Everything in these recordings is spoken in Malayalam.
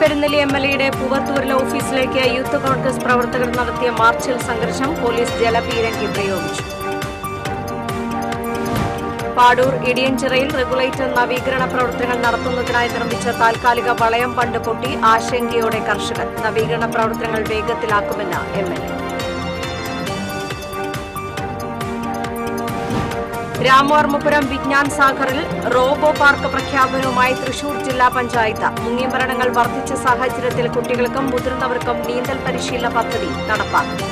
പെരുന്നെല്ലി എംഎൽഎയുടെ പൂവത്തൂരിലെ ഓഫീസിലേക്ക് യൂത്ത് കോൺഗ്രസ് പ്രവർത്തകർ നടത്തിയ മാർച്ചിൽ സംഘർഷം. പോലീസ് ജലപീരങ്കി പ്രയോഗിച്ചു. പാടൂർ ഇടിയഞ്ചിറയിൽ റെഗുലേറ്റർ നവീകരണ പ്രവർത്തനങ്ങൾ നടത്തുന്നതിനായി നിർമ്മിച്ച താൽക്കാലിക വളയം ബണ്ട് പൊട്ടി. ആശങ്കയോടെ കർഷകർ. നവീകരണ പ്രവർത്തനങ്ങൾ വേഗത്തിലാക്കുമെന്ന് എംഎൽഎ. രാമവർമ്മപുരം വിജ്ഞാൻ സാഗറിൽ റോബോ പാർക്ക് പ്രഖ്യാപനവുമായി തൃശൂർ ജില്ലാ പഞ്ചായത്ത്. മുങ്ങിമരണങ്ങൾ വർദ്ധിച്ച സാഹചര്യത്തിൽ കുട്ടികൾക്കും മുതിർന്നവർക്കും നീന്തൽ പരിശീലന പദ്ധതി നടപ്പാക്കും.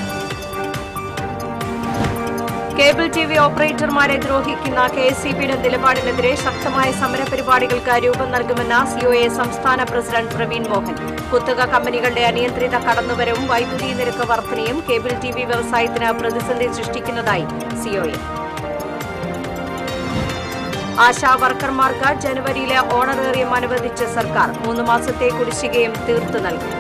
കേബിൾ ടിവി ഓപ്പറേറ്റർമാരെ ദ്രോഹിക്കുന്ന കെഎസ്ഇബിയുടെ നിലപാടിനെതിരെ ശക്തമായ സമരപരിപാടികൾക്ക് രൂപം നൽകുമെന്ന് സിഒഎ സംസ്ഥാന പ്രസിഡന്റ് പ്രവീൺ മോഹൻ. കുത്തക കമ്പനികളുടെ അനിയന്ത്രിത കടന്നുവരവും വൈദ്യുതി നിരക്ക് വർധനയും കേബിൾ ടിവി വ്യവസായത്തിന് പ്രതിസന്ധി സൃഷ്ടിക്കുന്നതായി സിഒഎ. ആശാ വർക്കർമാർക്ക് ജനുവരിയിലെ ഓണറേറിയം അനുവദിച്ച സർക്കാർ. 3 മാസത്തെ കുടിശ്ശികയും തീർത്തു നൽകി.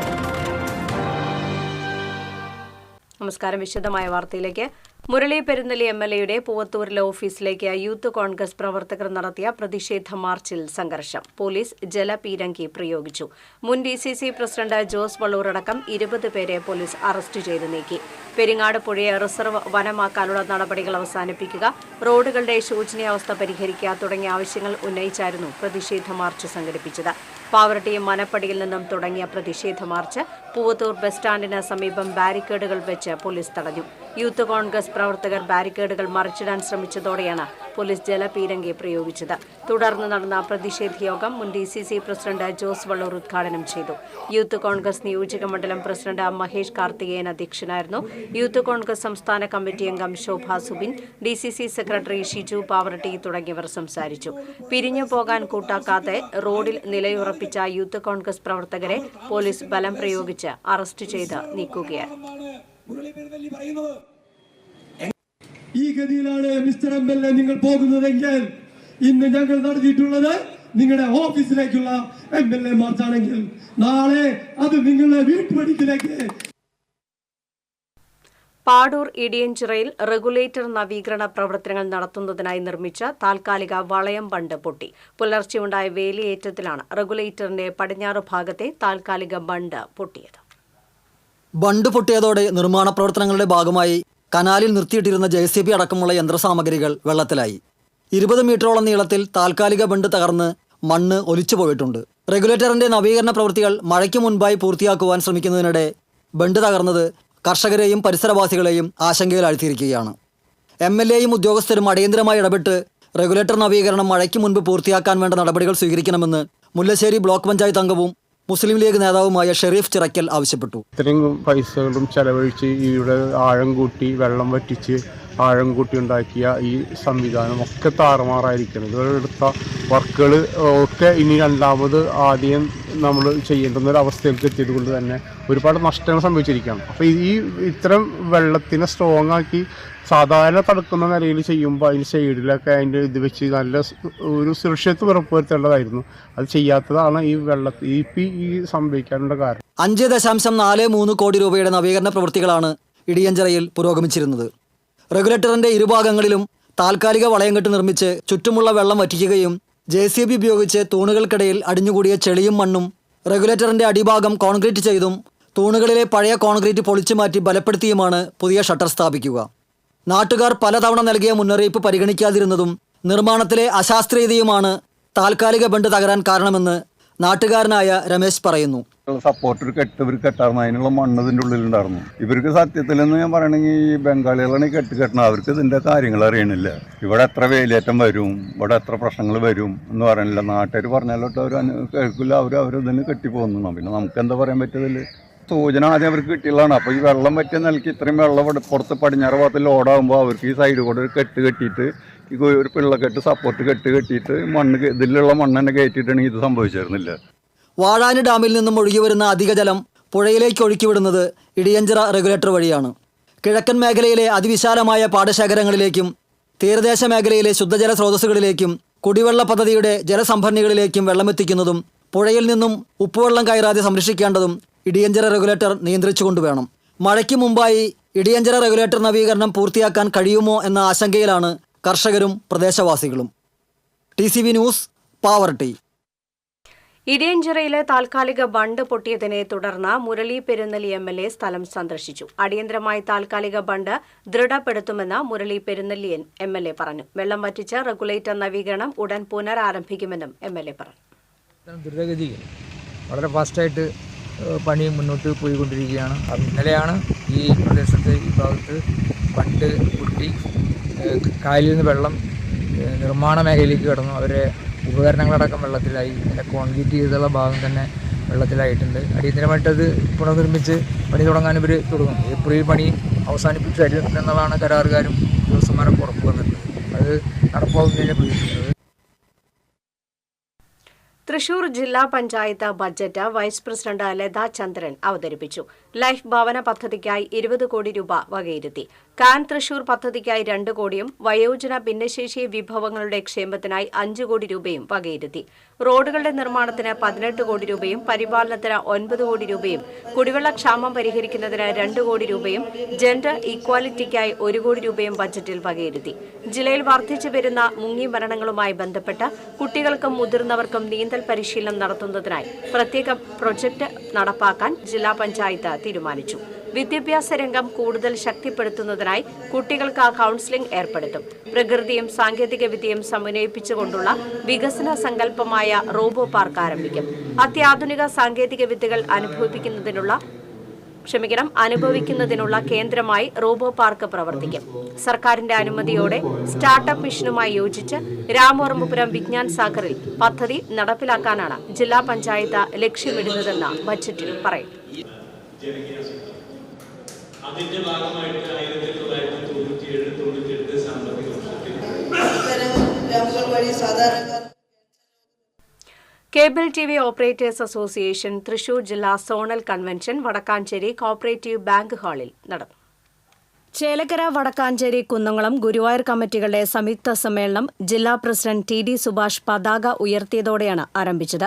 നമസ്കാരം. വിശദമായ വാർത്തയിലേക്ക്. മുരളി പെരുന്നെല്ലി എംഎൽഎയുടെ പൂവത്തൂരിലെ ഓഫീസിലേക്ക് യൂത്ത് കോൺഗ്രസ് പ്രവർത്തകർ നടത്തിയ പ്രതിഷേധ മാർച്ചിൽ സംഘർഷം. പോലീസ് ജലപീരങ്കി പ്രയോഗിച്ചു. മുൻ ഡിസിസി പ്രസിഡന്റ് ജോസ് വള്ളൂർ അടക്കം 20 പേരെ പോലീസ് അറസ്റ്റ് ചെയ്ത് നീക്കി. പെരിങ്ങാട് പുഴയെ റിസർവ് വനമാക്കാനുള്ള നടപടികൾ അവസാനിപ്പിക്കുക, റോഡുകളുടെ ശോചനീയാവസ്ഥ പരിഹരിക്കുക തുടങ്ങിയ ആവശ്യങ്ങൾ ഉന്നയിച്ചായിരുന്നു പ്രതിഷേധ മാർച്ച് സംഘടിപ്പിച്ചത്. പാവറട്ടി മനപ്പടിയിൽ നിന്നും തുടങ്ങിയ പ്രതിഷേധ മാർച്ച് പൂവത്തൂർ ബസ് സ്റ്റാൻഡിന് സമീപം ബാരിക്കേഡുകൾ വെച്ച് പോലീസ് തടഞ്ഞു. യൂത്ത് കോൺഗ്രസ് പ്രവർത്തകർ ബാരിക്കേഡുകൾ മറിച്ചിടാൻ ശ്രമിച്ചതോടെയാണ് പോലീസ് ജലപീരങ്കി പ്രയോഗിച്ചത്. തുടർന്ന് നടന്ന പ്രതിഷേധ യോഗം മുൻ ഡിസിസി പ്രസിഡന്റ് ജോസ് വള്ളൂർ ഉദ്ഘാടനം ചെയ്തു. യൂത്ത് കോൺഗ്രസ് നിയോജക മണ്ഡലം പ്രസിഡന്റ് മഹേഷ് കാർത്തികേയൻ അധ്യക്ഷനായിരുന്നു. യൂത്ത് കോൺഗ്രസ് സംസ്ഥാന കമ്മിറ്റി അംഗം ശോഭ സുബിൻ, ഡിസിസി സെക്രട്ടറി ഷിജു പാവറട്ടി തുടങ്ങിയവർ സംസാരിച്ചു. പിരിഞ്ഞു പോകാൻ കൂട്ടാക്കാതെ റോഡിൽ നിലയുറപ്പിച്ച യൂത്ത് കോൺഗ്രസ് പ്രവർത്തകരെ പോലീസ് ബലം പ്രയോഗിച്ച് അറസ്റ്റ് ചെയ്ത് നീക്കുകയായിരുന്നു. ഈ ഗതിയിലാണ് മിസ്റ്റർ എംഎൽഎ നിങ്ങൾ പോകുന്നതെങ്കിൽ ഇന്ന് ഞങ്ങൾ നടത്തിയിട്ടുള്ളത് നിങ്ങളുടെ ഓഫീസിലേക്കുള്ള എംഎൽഎ മാർച്ചാണെങ്കിൽ നാളെ അത് നിങ്ങളുടെ വീട്ടുപടിക്കിലേക്ക്. പാടൂർ ഇടിയഞ്ചിറയിൽ റെഗുലേറ്റർ നവീകരണ പ്രവർത്തനങ്ങൾ നടത്തുന്നതിനായി നിർമ്മിച്ച താൽക്കാലിക വളയം ബണ്ട് പൊട്ടി. പുലർച്ചെയുണ്ടായ വേലിയേറ്റത്തിലാണ് റെഗുലേറ്ററിന്റെ പടിഞ്ഞാറ് ഭാഗത്തെ താൽക്കാലിക ബണ്ട് പൊട്ടിയത്. ബണ്ട് പൊട്ടിയതോടെ നിർമ്മാണ പ്രവർത്തനങ്ങളുടെ ഭാഗമായി കനാലിൽ നിർത്തിയിട്ടിരുന്ന JCB അടക്കമുള്ള യന്ത്രസാമഗ്രികൾ വെള്ളത്തിലായി. 20 മീറ്ററോളം നീളത്തിൽ താൽക്കാലിക ബണ്ട് തകർന്ന് മണ്ണ് ഒലിച്ചു പോയിട്ടുണ്ട്. റെഗുലേറ്ററിന്റെ നവീകരണ പ്രവൃത്തികൾ മഴയ്ക്ക് മുൻപായി പൂർത്തിയാക്കുവാൻ ശ്രമിക്കുന്നതിനിടെ ബണ്ട് തകർന്നത് കർഷകരെയും പരിസരവാസികളെയും ആശങ്കയിലാഴ്ത്തിയിരിക്കുകയാണ്. MLAയും ഉദ്യോഗസ്ഥരും അടിയന്തരമായി ഇടപെട്ട് റെഗുലേറ്റർ നവീകരണം മഴയ്ക്ക് മുൻപ് പൂർത്തിയാക്കാൻ വേണ്ട നടപടികൾ സ്വീകരിക്കണമെന്ന് മുല്ലശ്ശേരി ബ്ലോക്ക് പഞ്ചായത്ത് അംഗവും മുസ്ലിം ലീഗ് നേതാവുമായ ഷെരീഫ് ചിറക്കൽ ആവശ്യപ്പെട്ടു. ഇത്രയും പൈസകളും ചെലവഴിച്ച് ഇവിടെ ആഴം കൂട്ടി വെള്ളം വറ്റിച്ച് ആഴം കൂട്ടി ഉണ്ടാക്കിയ ഈ സംവിധാനം ഒക്കെ താറുമാറായിരിക്കണം. ഇവരെടുത്ത വർക്കുകൾ ഒക്കെ ഇനി രണ്ടാമത് ആദ്യം നമ്മൾ ചെയ്യേണ്ടുന്ന ഒരു അവസ്ഥയിലേക്ക് എത്തിയത് കൊണ്ട് തന്നെ ഒരുപാട് നഷ്ടങ്ങൾ സംഭവിച്ചിരിക്കുകയാണ്. അപ്പോൾ ഈ ഇത്തരം വെള്ളത്തിനെ സ്ട്രോങ് ആക്കി സാധാരണ തടുക്കുന്ന നിലയിൽ ചെയ്യുമ്പോൾ അതിന് സൈഡിലൊക്കെ അതിൻ്റെ ഇത് വെച്ച് നല്ല ഒരു സുരക്ഷിതത്വം ഉറപ്പുവരുത്തേണ്ടതായിരുന്നു. അത് ചെയ്യാത്തതാണ് ഈ വെള്ളത്തിൽ ഈ സംഭവിക്കാനുള്ള കാരണം. 5.43 കോടി രൂപയുടെ നവീകരണ പ്രവൃത്തികളാണ് ഇടിയഞ്ചിറയിൽ പുരോഗമിച്ചിരുന്നത്. റെഗുലേറ്ററിന്റെ ഇരുഭാഗങ്ങളിലും താൽക്കാലിക വളയം കെട്ട് നിർമ്മിച്ച് ചുറ്റുമുള്ള വെള്ളം വറ്റിക്കുകയും JCB ഉപയോഗിച്ച് തൂണുകൾക്കിടയിൽ അടിഞ്ഞുകൂടിയ ചെളിയും മണ്ണും റെഗുലേറ്ററിന്റെ അടിഭാഗം കോൺക്രീറ്റ് ചെയ്തും തൂണുകളിലെ പഴയ കോൺക്രീറ്റ് പൊളിച്ചു മാറ്റി ബലപ്പെടുത്തിയുമാണ് പുതിയ ഷട്ടർ സ്ഥാപിക്കുക. നാട്ടുകാർ പലതവണ നൽകിയ മുന്നറിയിപ്പ് പരിഗണിക്കാതിരുന്നതും നിർമ്മാണത്തിലെ അശാസ്ത്രീയതയുമാണ് താൽക്കാലിക ബണ്ട് തകരാൻ കാരണമെന്ന് നാട്ടുകാരനായ രമേശ് പറയുന്നു. സപ്പോർട്ട് ഇവർ കെട്ടായിരുന്നു, അതിനുള്ള മണ്ണ് ഇതിൻ്റെ ഉള്ളിലുണ്ടായിരുന്നു. ഇവർക്ക് സത്യത്തിലെന്ന് ഞാൻ പറയണമെങ്കിൽ ഈ ബംഗാളികളാണ് കെട്ടണം. അവർക്ക് ഇതിൻ്റെ കാര്യങ്ങൾ അറിയണില്ല. ഇവിടെ എത്ര വേലിയേറ്റം വരും, ഇവിടെ എത്ര പ്രശ്നങ്ങൾ വരും എന്ന് പറയണില്ല. നാട്ടുകാർ പറഞ്ഞാലോട്ട് അവർ കേൾക്കില്ല. അവരിതിന് കെട്ടിപ്പോകുന്നു. പിന്നെ നമുക്ക് എന്താ പറയാൻ പറ്റിയതിൽ സൂചന ആദ്യം അവർക്ക് കിട്ടിയുള്ളതാണ്. അപ്പോൾ ഈ വെള്ളം പറ്റിയ നിലയ്ക്ക് ഇത്രയും വെള്ളം പുറത്ത് പടിഞ്ഞാറ് ഭാഗത്ത് ലോഡാകുമ്പോൾ അവർക്ക് ഈ സൈഡ് കൂടെ ഒരു കെട്ട് കെട്ടിയിട്ട് ഈ ഒരു പിള്ളക്കെട്ട് സപ്പോർട്ട് കെട്ടിയിട്ട് മണ്ണ് ഇതിലുള്ള മണ്ണ് തന്നെ കയറ്റിയിട്ടാണെങ്കിൽ ഇത് സംഭവിച്ചിരുന്നില്ല. വാഴാനി ഡാമിൽ നിന്നും ഒഴുകിവരുന്ന അധിക ജലം പുഴയിലേക്ക് ഒഴുക്കിവിടുന്നത് ഇടിയഞ്ചിറ റെഗുലേറ്റർ വഴിയാണ്. കിഴക്കൻ മേഖലയിലെ അതിവിശാലമായ പാടശേഖരങ്ങളിലേക്കും തീരദേശ മേഖലയിലെ ശുദ്ധജല സ്രോതസ്സുകളിലേക്കും കുടിവെള്ള പദ്ധതിയുടെ ജലസംഭരണികളിലേക്കും വെള്ളമെത്തിക്കുന്നതും പുഴയിൽ നിന്നും ഉപ്പുവെള്ളം കയറാതെ സംരക്ഷിക്കേണ്ടതും ഇടിയഞ്ചിറ റെഗുലേറ്റർ നിയന്ത്രിച്ചുകൊണ്ട് വേണം. മഴയ്ക്ക് മുമ്പായി ഇടിയഞ്ചിറ റെഗുലേറ്റർ നവീകരണം പൂർത്തിയാക്കാൻ കഴിയുമോ എന്ന ആശങ്കയിലാണ് കർഷകരും പ്രദേശവാസികളും. TCV news, Pavaratty. ഇടിയഞ്ചിറയിലെ താൽക്കാലിക ബണ്ട് പൊട്ടിയതിനെ തുടർന്ന് മുരളി പെരുന്നലി എംഎൽഎ സ്ഥലം സന്ദർശിച്ചു. അടിയന്തരമായി താൽക്കാലിക ബണ്ട് ദൃഢപ്പെടുത്തുമെന്ന് മുരളി പെരുന്നലി എംഎൽഎ പറഞ്ഞു. വെള്ളം വറ്റിച്ച് റെഗുലേറ്റർ നവീകരണം ഉടൻ പുനരാരംഭിക്കുമെന്നും എംഎൽഎ പറഞ്ഞു. ദ്രുതഗതിയിൽ വളരെ ഫാസ്റ്റായിട്ട് പണി മുന്നോട്ട് പോയിക്കൊണ്ടിരിക്കുകയാണ്. ഇന്നലെയാണ് ഈ പ്രദേശത്ത് ഈ ഭാഗത്ത് ബണ്ട് പൊട്ടി കായലിൽ നിന്ന് വെള്ളം നിർമ്മാണ മേഖലയിലേക്ക് കടന്നു. അവരെ ഉപകരണങ്ങളടക്കം വെള്ളത്തിലായി. അതിൻ്റെ കോൺക്രീറ്റ് ചെയ്തുള്ള ഭാഗം തന്നെ വെള്ളത്തിലായിട്ടുണ്ട്. അടിയന്തരമായിട്ടത് പുനർനിർമ്മിച്ച് പണി തുടങ്ങാൻ ഇവർ തുടങ്ങും. ഏപ്രിൽ പണി അവസാനിപ്പിച്ചു തരും എന്നുള്ളതാണ് കരാറുകാരും ഉദ്യോഗസ്ഥന്മാരൊക്കെ ഉറപ്പ് വന്നിട്ടുള്ളത്. അത് നടപ്പാവുന്നതിനെ പ്രതീക്ഷിക്കുന്നത്. തൃശൂർ ജില്ലാ panchayat budget vice president Latha Chandran അവതരിപ്പിച്ചു. ലൈഫ് ഭവന പദ്ധതിക്കായി 20 കോടി രൂപ വകയിരുത്തി. കാൻ തൃശൂർ പദ്ധതിക്കായി 2 കോടിയും വയോജന ഭിന്നശേഷി വിഭവങ്ങളുടെ ക്ഷേമത്തിനായി 5 കോടി രൂപയും വകയിരുത്തി. റോഡുകളുടെ നിർമ്മാണത്തിന് 18 കോടി രൂപയും പരിപാലനത്തിന് 9 കോടി രൂപയും കുടിവെള്ള ക്ഷാമം പരിഹരിക്കുന്നതിന് 2 കോടി രൂപയും ജെൻഡർ ഈക്വാലിറ്റിക്കായി 1 കോടി രൂപയും ബജറ്റിൽ വകയിരുത്തി. ജില്ലയിൽ വർദ്ധിച്ചു വരുന്ന മുങ്ങി മരണങ്ങളുമായി ബന്ധപ്പെട്ട് കുട്ടികൾക്കും മുതിർന്നവർക്കും നീന്തൽ പരിശീലനം നടത്തുന്നതിനായി പ്രത്യേക പ്രൊജക്ട് നടപ്പാക്കാൻ ജില്ലാ പഞ്ചായത്ത് തീരുമാനിച്ചു. വിദ്യാഭ്യാസ രംഗം കൂടുതൽ ശക്തിപ്പെടുത്തുന്നതിനായി കുട്ടികൾക്ക് കൌൺസിലിംഗ് ഏർപ്പെടുത്തും. പ്രകൃതിയും സാങ്കേതിക വിദ്യയും സമന്വയിപ്പിച്ചുകൊണ്ടുള്ള വികസന സങ്കല്പമായ റോബോ പാർക്ക് ആരംഭിക്കും. അത്യാധുനിക സാങ്കേതിക വിദ്യകൾ അനുഭവിക്കുന്നതിനുള്ള കേന്ദ്രമായി റോബോ പാർക്ക് പ്രവർത്തിക്കും. സർക്കാരിന്റെ അനുമതിയോടെ സ്റ്റാർട്ടപ്പ് മിഷനുമായി യോജിച്ച് രാമവർമ്മപുരം വിജ്ഞാൻ സാഗറിൽ പദ്ധതി നടപ്പിലാക്കാനാണ് ജില്ലാ പഞ്ചായത്ത് ലക്ഷ്യമിടുന്നതെന്ന് ബജറ്റിൽ പറയും. അതിന്റെ ഭാഗമായിട്ട് 1997-98 സാമ്പത്തിക വർഷത്തിൽ cable TV operators association Thrissur ജില്ലാ zonal convention Vadakkanchery cooperative bank ഹാളിൽ നടന്നു. ചേലക്കര, വടക്കാഞ്ചേരി, കുന്നംകുളം, ഗുരുവായൂർ കമ്മിറ്റികളുടെ സംയുക്ത സമ്മേളനം ജില്ലാ പ്രസിഡന്റ് ടി.ഡി. സുഭാഷ് പതാക ഉയർത്തിയതോടെയാണ് ആരംഭിച്ചത്.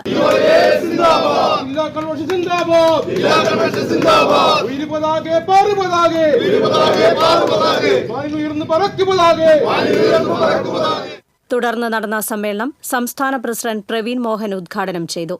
തുടർന്ന് നടന്ന സമ്മേളനം സംസ്ഥാന പ്രസിഡന്റ് പ്രവീൺ മോഹൻ ഉദ്ഘാടനം ചെയ്തു.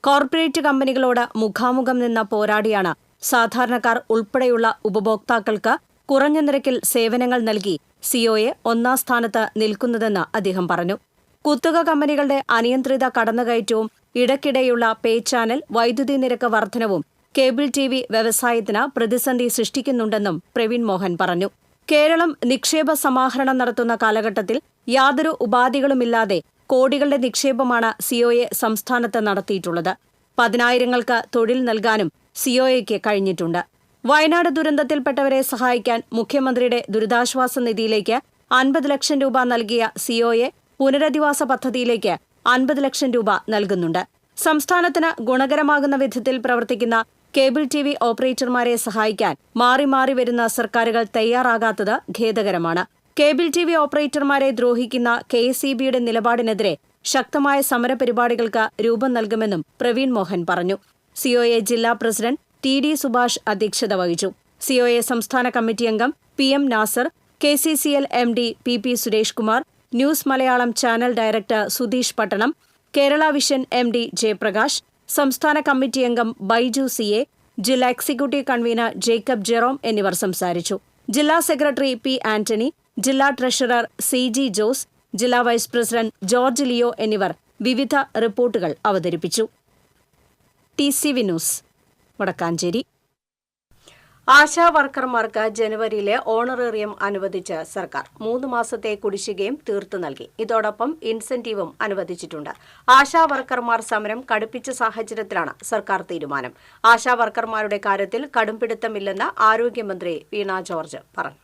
കോർപ്പറേറ്റ് കമ്പനികളോട് മുഖാമുഖം നിന്ന് പോരാടിയാണ് സാധാരണക്കാർ ഉൾപ്പെടെയുള്ള ഉപഭോക്താക്കൾക്ക് കുറഞ്ഞ നിരക്കിൽ സേവനങ്ങൾ നൽകി സിഒഎ 1ാം സ്ഥാനത്ത് നിൽക്കുന്നതെന്ന് അദ്ദേഹം പറഞ്ഞു. കുത്തക കമ്പനികളുടെ അനിയന്ത്രിത കടന്നുകയറ്റവും ഇടയ്ക്കിടെയുള്ള പേ ചാനൽ വൈദ്യുതി നിരക്ക് വർധനവും കേബിൾ ടിവി വ്യവസായത്തിന് പ്രതിസന്ധി സൃഷ്ടിക്കുന്നുണ്ടെന്നും പ്രവീൺ മോഹൻ പറഞ്ഞു. കേരളം നിക്ഷേപ സമാഹരണം നടത്തുന്ന കാലഘട്ടത്തിൽ യാതൊരു ഉപാധികളുമില്ലാതെ കോടികളുടെ നിക്ഷേപമാണ് സിഒഎ സംസ്ഥാനത്ത് നടത്തിയിട്ടുള്ളത്. 10,000-ങ്ങൾക്ക് തൊഴിൽ നൽകാനും സിഒഎയ്ക്ക് കഴിഞ്ഞിട്ടുണ്ട്. വയനാട് ദുരന്തത്തിൽപ്പെട്ടവരെ സഹായിക്കാൻ മുഖ്യമന്ത്രിയുടെ ദുരിതാശ്വാസ നിധിയിലേക്ക് 50 ലക്ഷം രൂപ നൽകിയ സിഒഎ പുനരധിവാസ പദ്ധതിയിലേക്ക് 50 ലക്ഷം രൂപ നൽകുന്നുണ്ട്. സംസ്ഥാനത്തിന് ഗുണകരമാകുന്ന വിധത്തിൽ പ്രവർത്തിക്കുന്ന കേബിൾ ടിവി ഓപ്പറേറ്റർമാരെ സഹായിക്കാൻ മാറി മാറി വരുന്ന സർക്കാരുകൾ തയ്യാറാകാത്തത് ഖേദകരമാണ്. കേബിൾ ടിവി ഓപ്പറേറ്റർമാരെ ദ്രോഹിക്കുന്ന കെഎസ്ഇബിയുടെ നിലപാടിനെതിരെ ശക്തമായ സമരപരിപാടികൾക്ക് രൂപം നൽകുമെന്നും പ്രവീൺ മോഹൻ പറഞ്ഞു. സിഒഎ ജില്ലാ പ്രസിഡന്റ് ടി.ഡി. സുഭാഷ് അധ്യക്ഷത വഹിച്ചു. സിഒഎ സംസ്ഥാന കമ്മിറ്റി അംഗം PM. Nasar, KCCL MD. PP. Suresh Kumar, news Malayalam channel director Sudheesh Pattanam, Kerala vision MD. Jayaprakash, സംസ്ഥാന കമ്മിറ്റി അംഗം ബൈജു സി.എ, ജില്ലാ എക്സിക്യൂട്ടീവ് കൺവീനർ ജേക്കബ് ജെറോം എന്നിവർ സംസാരിച്ചു. ജില്ലാ സെക്രട്ടറി പി. ആന്റണി, ജില്ലാ ട്രഷറർ സി.ജി. ജോസ്, ജില്ലാ വൈസ് പ്രസിഡന്റ് ജോർജ് ലിയോ എന്നിവർ വിവിധ റിപ്പോർട്ടുകൾ അവതരിപ്പിച്ചു. ടി.സി.വി. ന്യൂസ്, വടക്കാഞ്ചേരി. ആശാ വർക്കർമാർക്ക് ജനുവരിയിലെ ഓണറേറിയം അനുവദിച്ച് സർക്കാർ 3 മാസത്തെ കുടിശ്ശികയും തീർത്തു നൽകി. ഇതോടൊപ്പം ഇൻസെന്റീവും അനുവദിച്ചിട്ടുണ്ട്. ആശാ വർക്കർമാർ സമരം കടുപ്പിച്ച സാഹചര്യത്തിലാണ് സർക്കാർ തീരുമാനം. ആശാ വർക്കർമാരുടെ കാര്യത്തിൽ കടുംപിടുത്തമില്ലെന്ന് ആരോഗ്യമന്ത്രി വീണ ജോർജ് പറഞ്ഞു.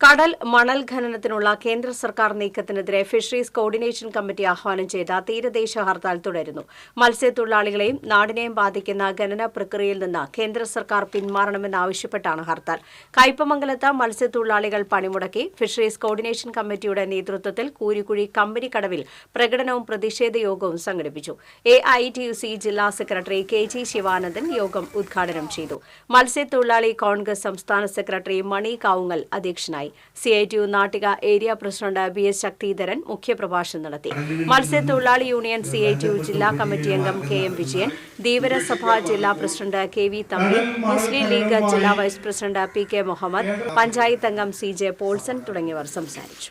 കടൽ മണൽ ഖനനത്തിനുള്ള കേന്ദ്ര സർക്കാർ നീക്കത്തിനെതിരെ ഫിഷറീസ് കോർഡിനേഷൻ കമ്മിറ്റി ആഹ്വാനം ചെയ്ത തീരദേശ ഹർത്താൽ തുടരുന്നു. മത്സ്യത്തൊഴിലാളികളെയും നാടിനെയും ബാധിക്കുന്ന ഖനന പ്രക്രിയയിൽ നിന്ന് കേന്ദ്ര സർക്കാർ പിന്മാറണമെന്നാവശ്യപ്പെട്ടാണ് ഹർത്താൽ. കയ്പമംഗലത്ത് മത്സ്യത്തൊഴിലാളികൾ പണിമുടക്കി. ഫിഷറീസ് കോർഡിനേഷൻ കമ്മിറ്റിയുടെ നേതൃത്വത്തിൽ കൂരിക്കുഴി കമ്പനിക്കടവിൽ പ്രകടനവും പ്രതിഷേധ യോഗവും സംഘടിപ്പിച്ചു. എഐടിയുസി ജില്ലാ സെക്രട്ടറി കെ.ജി. ശിവാനന്ദൻ യോഗം ഉദ്ഘാടനം ചെയ്തു. മത്സ്യത്തൊഴിലാളി കോൺഗ്രസ് സംസ്ഥാന സെക്രട്ടറി മണി കാവുങ്ങൽ അധ്യക്ഷനായി. തുടക്കമായി. CITU Nattika area president BS Sakthidharan മുഖ്യപ്രഭാഷണം നടത്തി. മത്സ്യത്തൊഴിലാളി യൂണിയൻ CITU ജില്ലാ കമ്മിറ്റി അംഗം KM വിജയൻ, ധീവരസഭ ജില്ലാ പ്രസിഡന്റ് KV തമ്പി, മുസ്ലിം ലീഗ് ജില്ലാ vice president PK Muhammad, panchayat അംഗം CJ പോൾസൺ തുടങ്ങിയവർ സംസാരിച്ചു.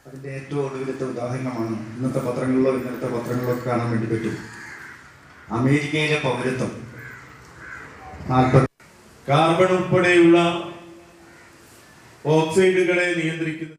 അതിൻ്റെ ഏറ്റവും ഒടുവിലത്തെ ഉദാഹരണമാണ് ഇന്നത്തെ പത്രങ്ങളിലൊക്കെ കാണാൻ വേണ്ടി പറ്റും. അമേരിക്കയിലെ പൗരത്വം കാർബൺ ഉൾപ്പെടെയുള്ള ഓക്സൈഡുകളെ നിയന്ത്രിക്കുന്നു.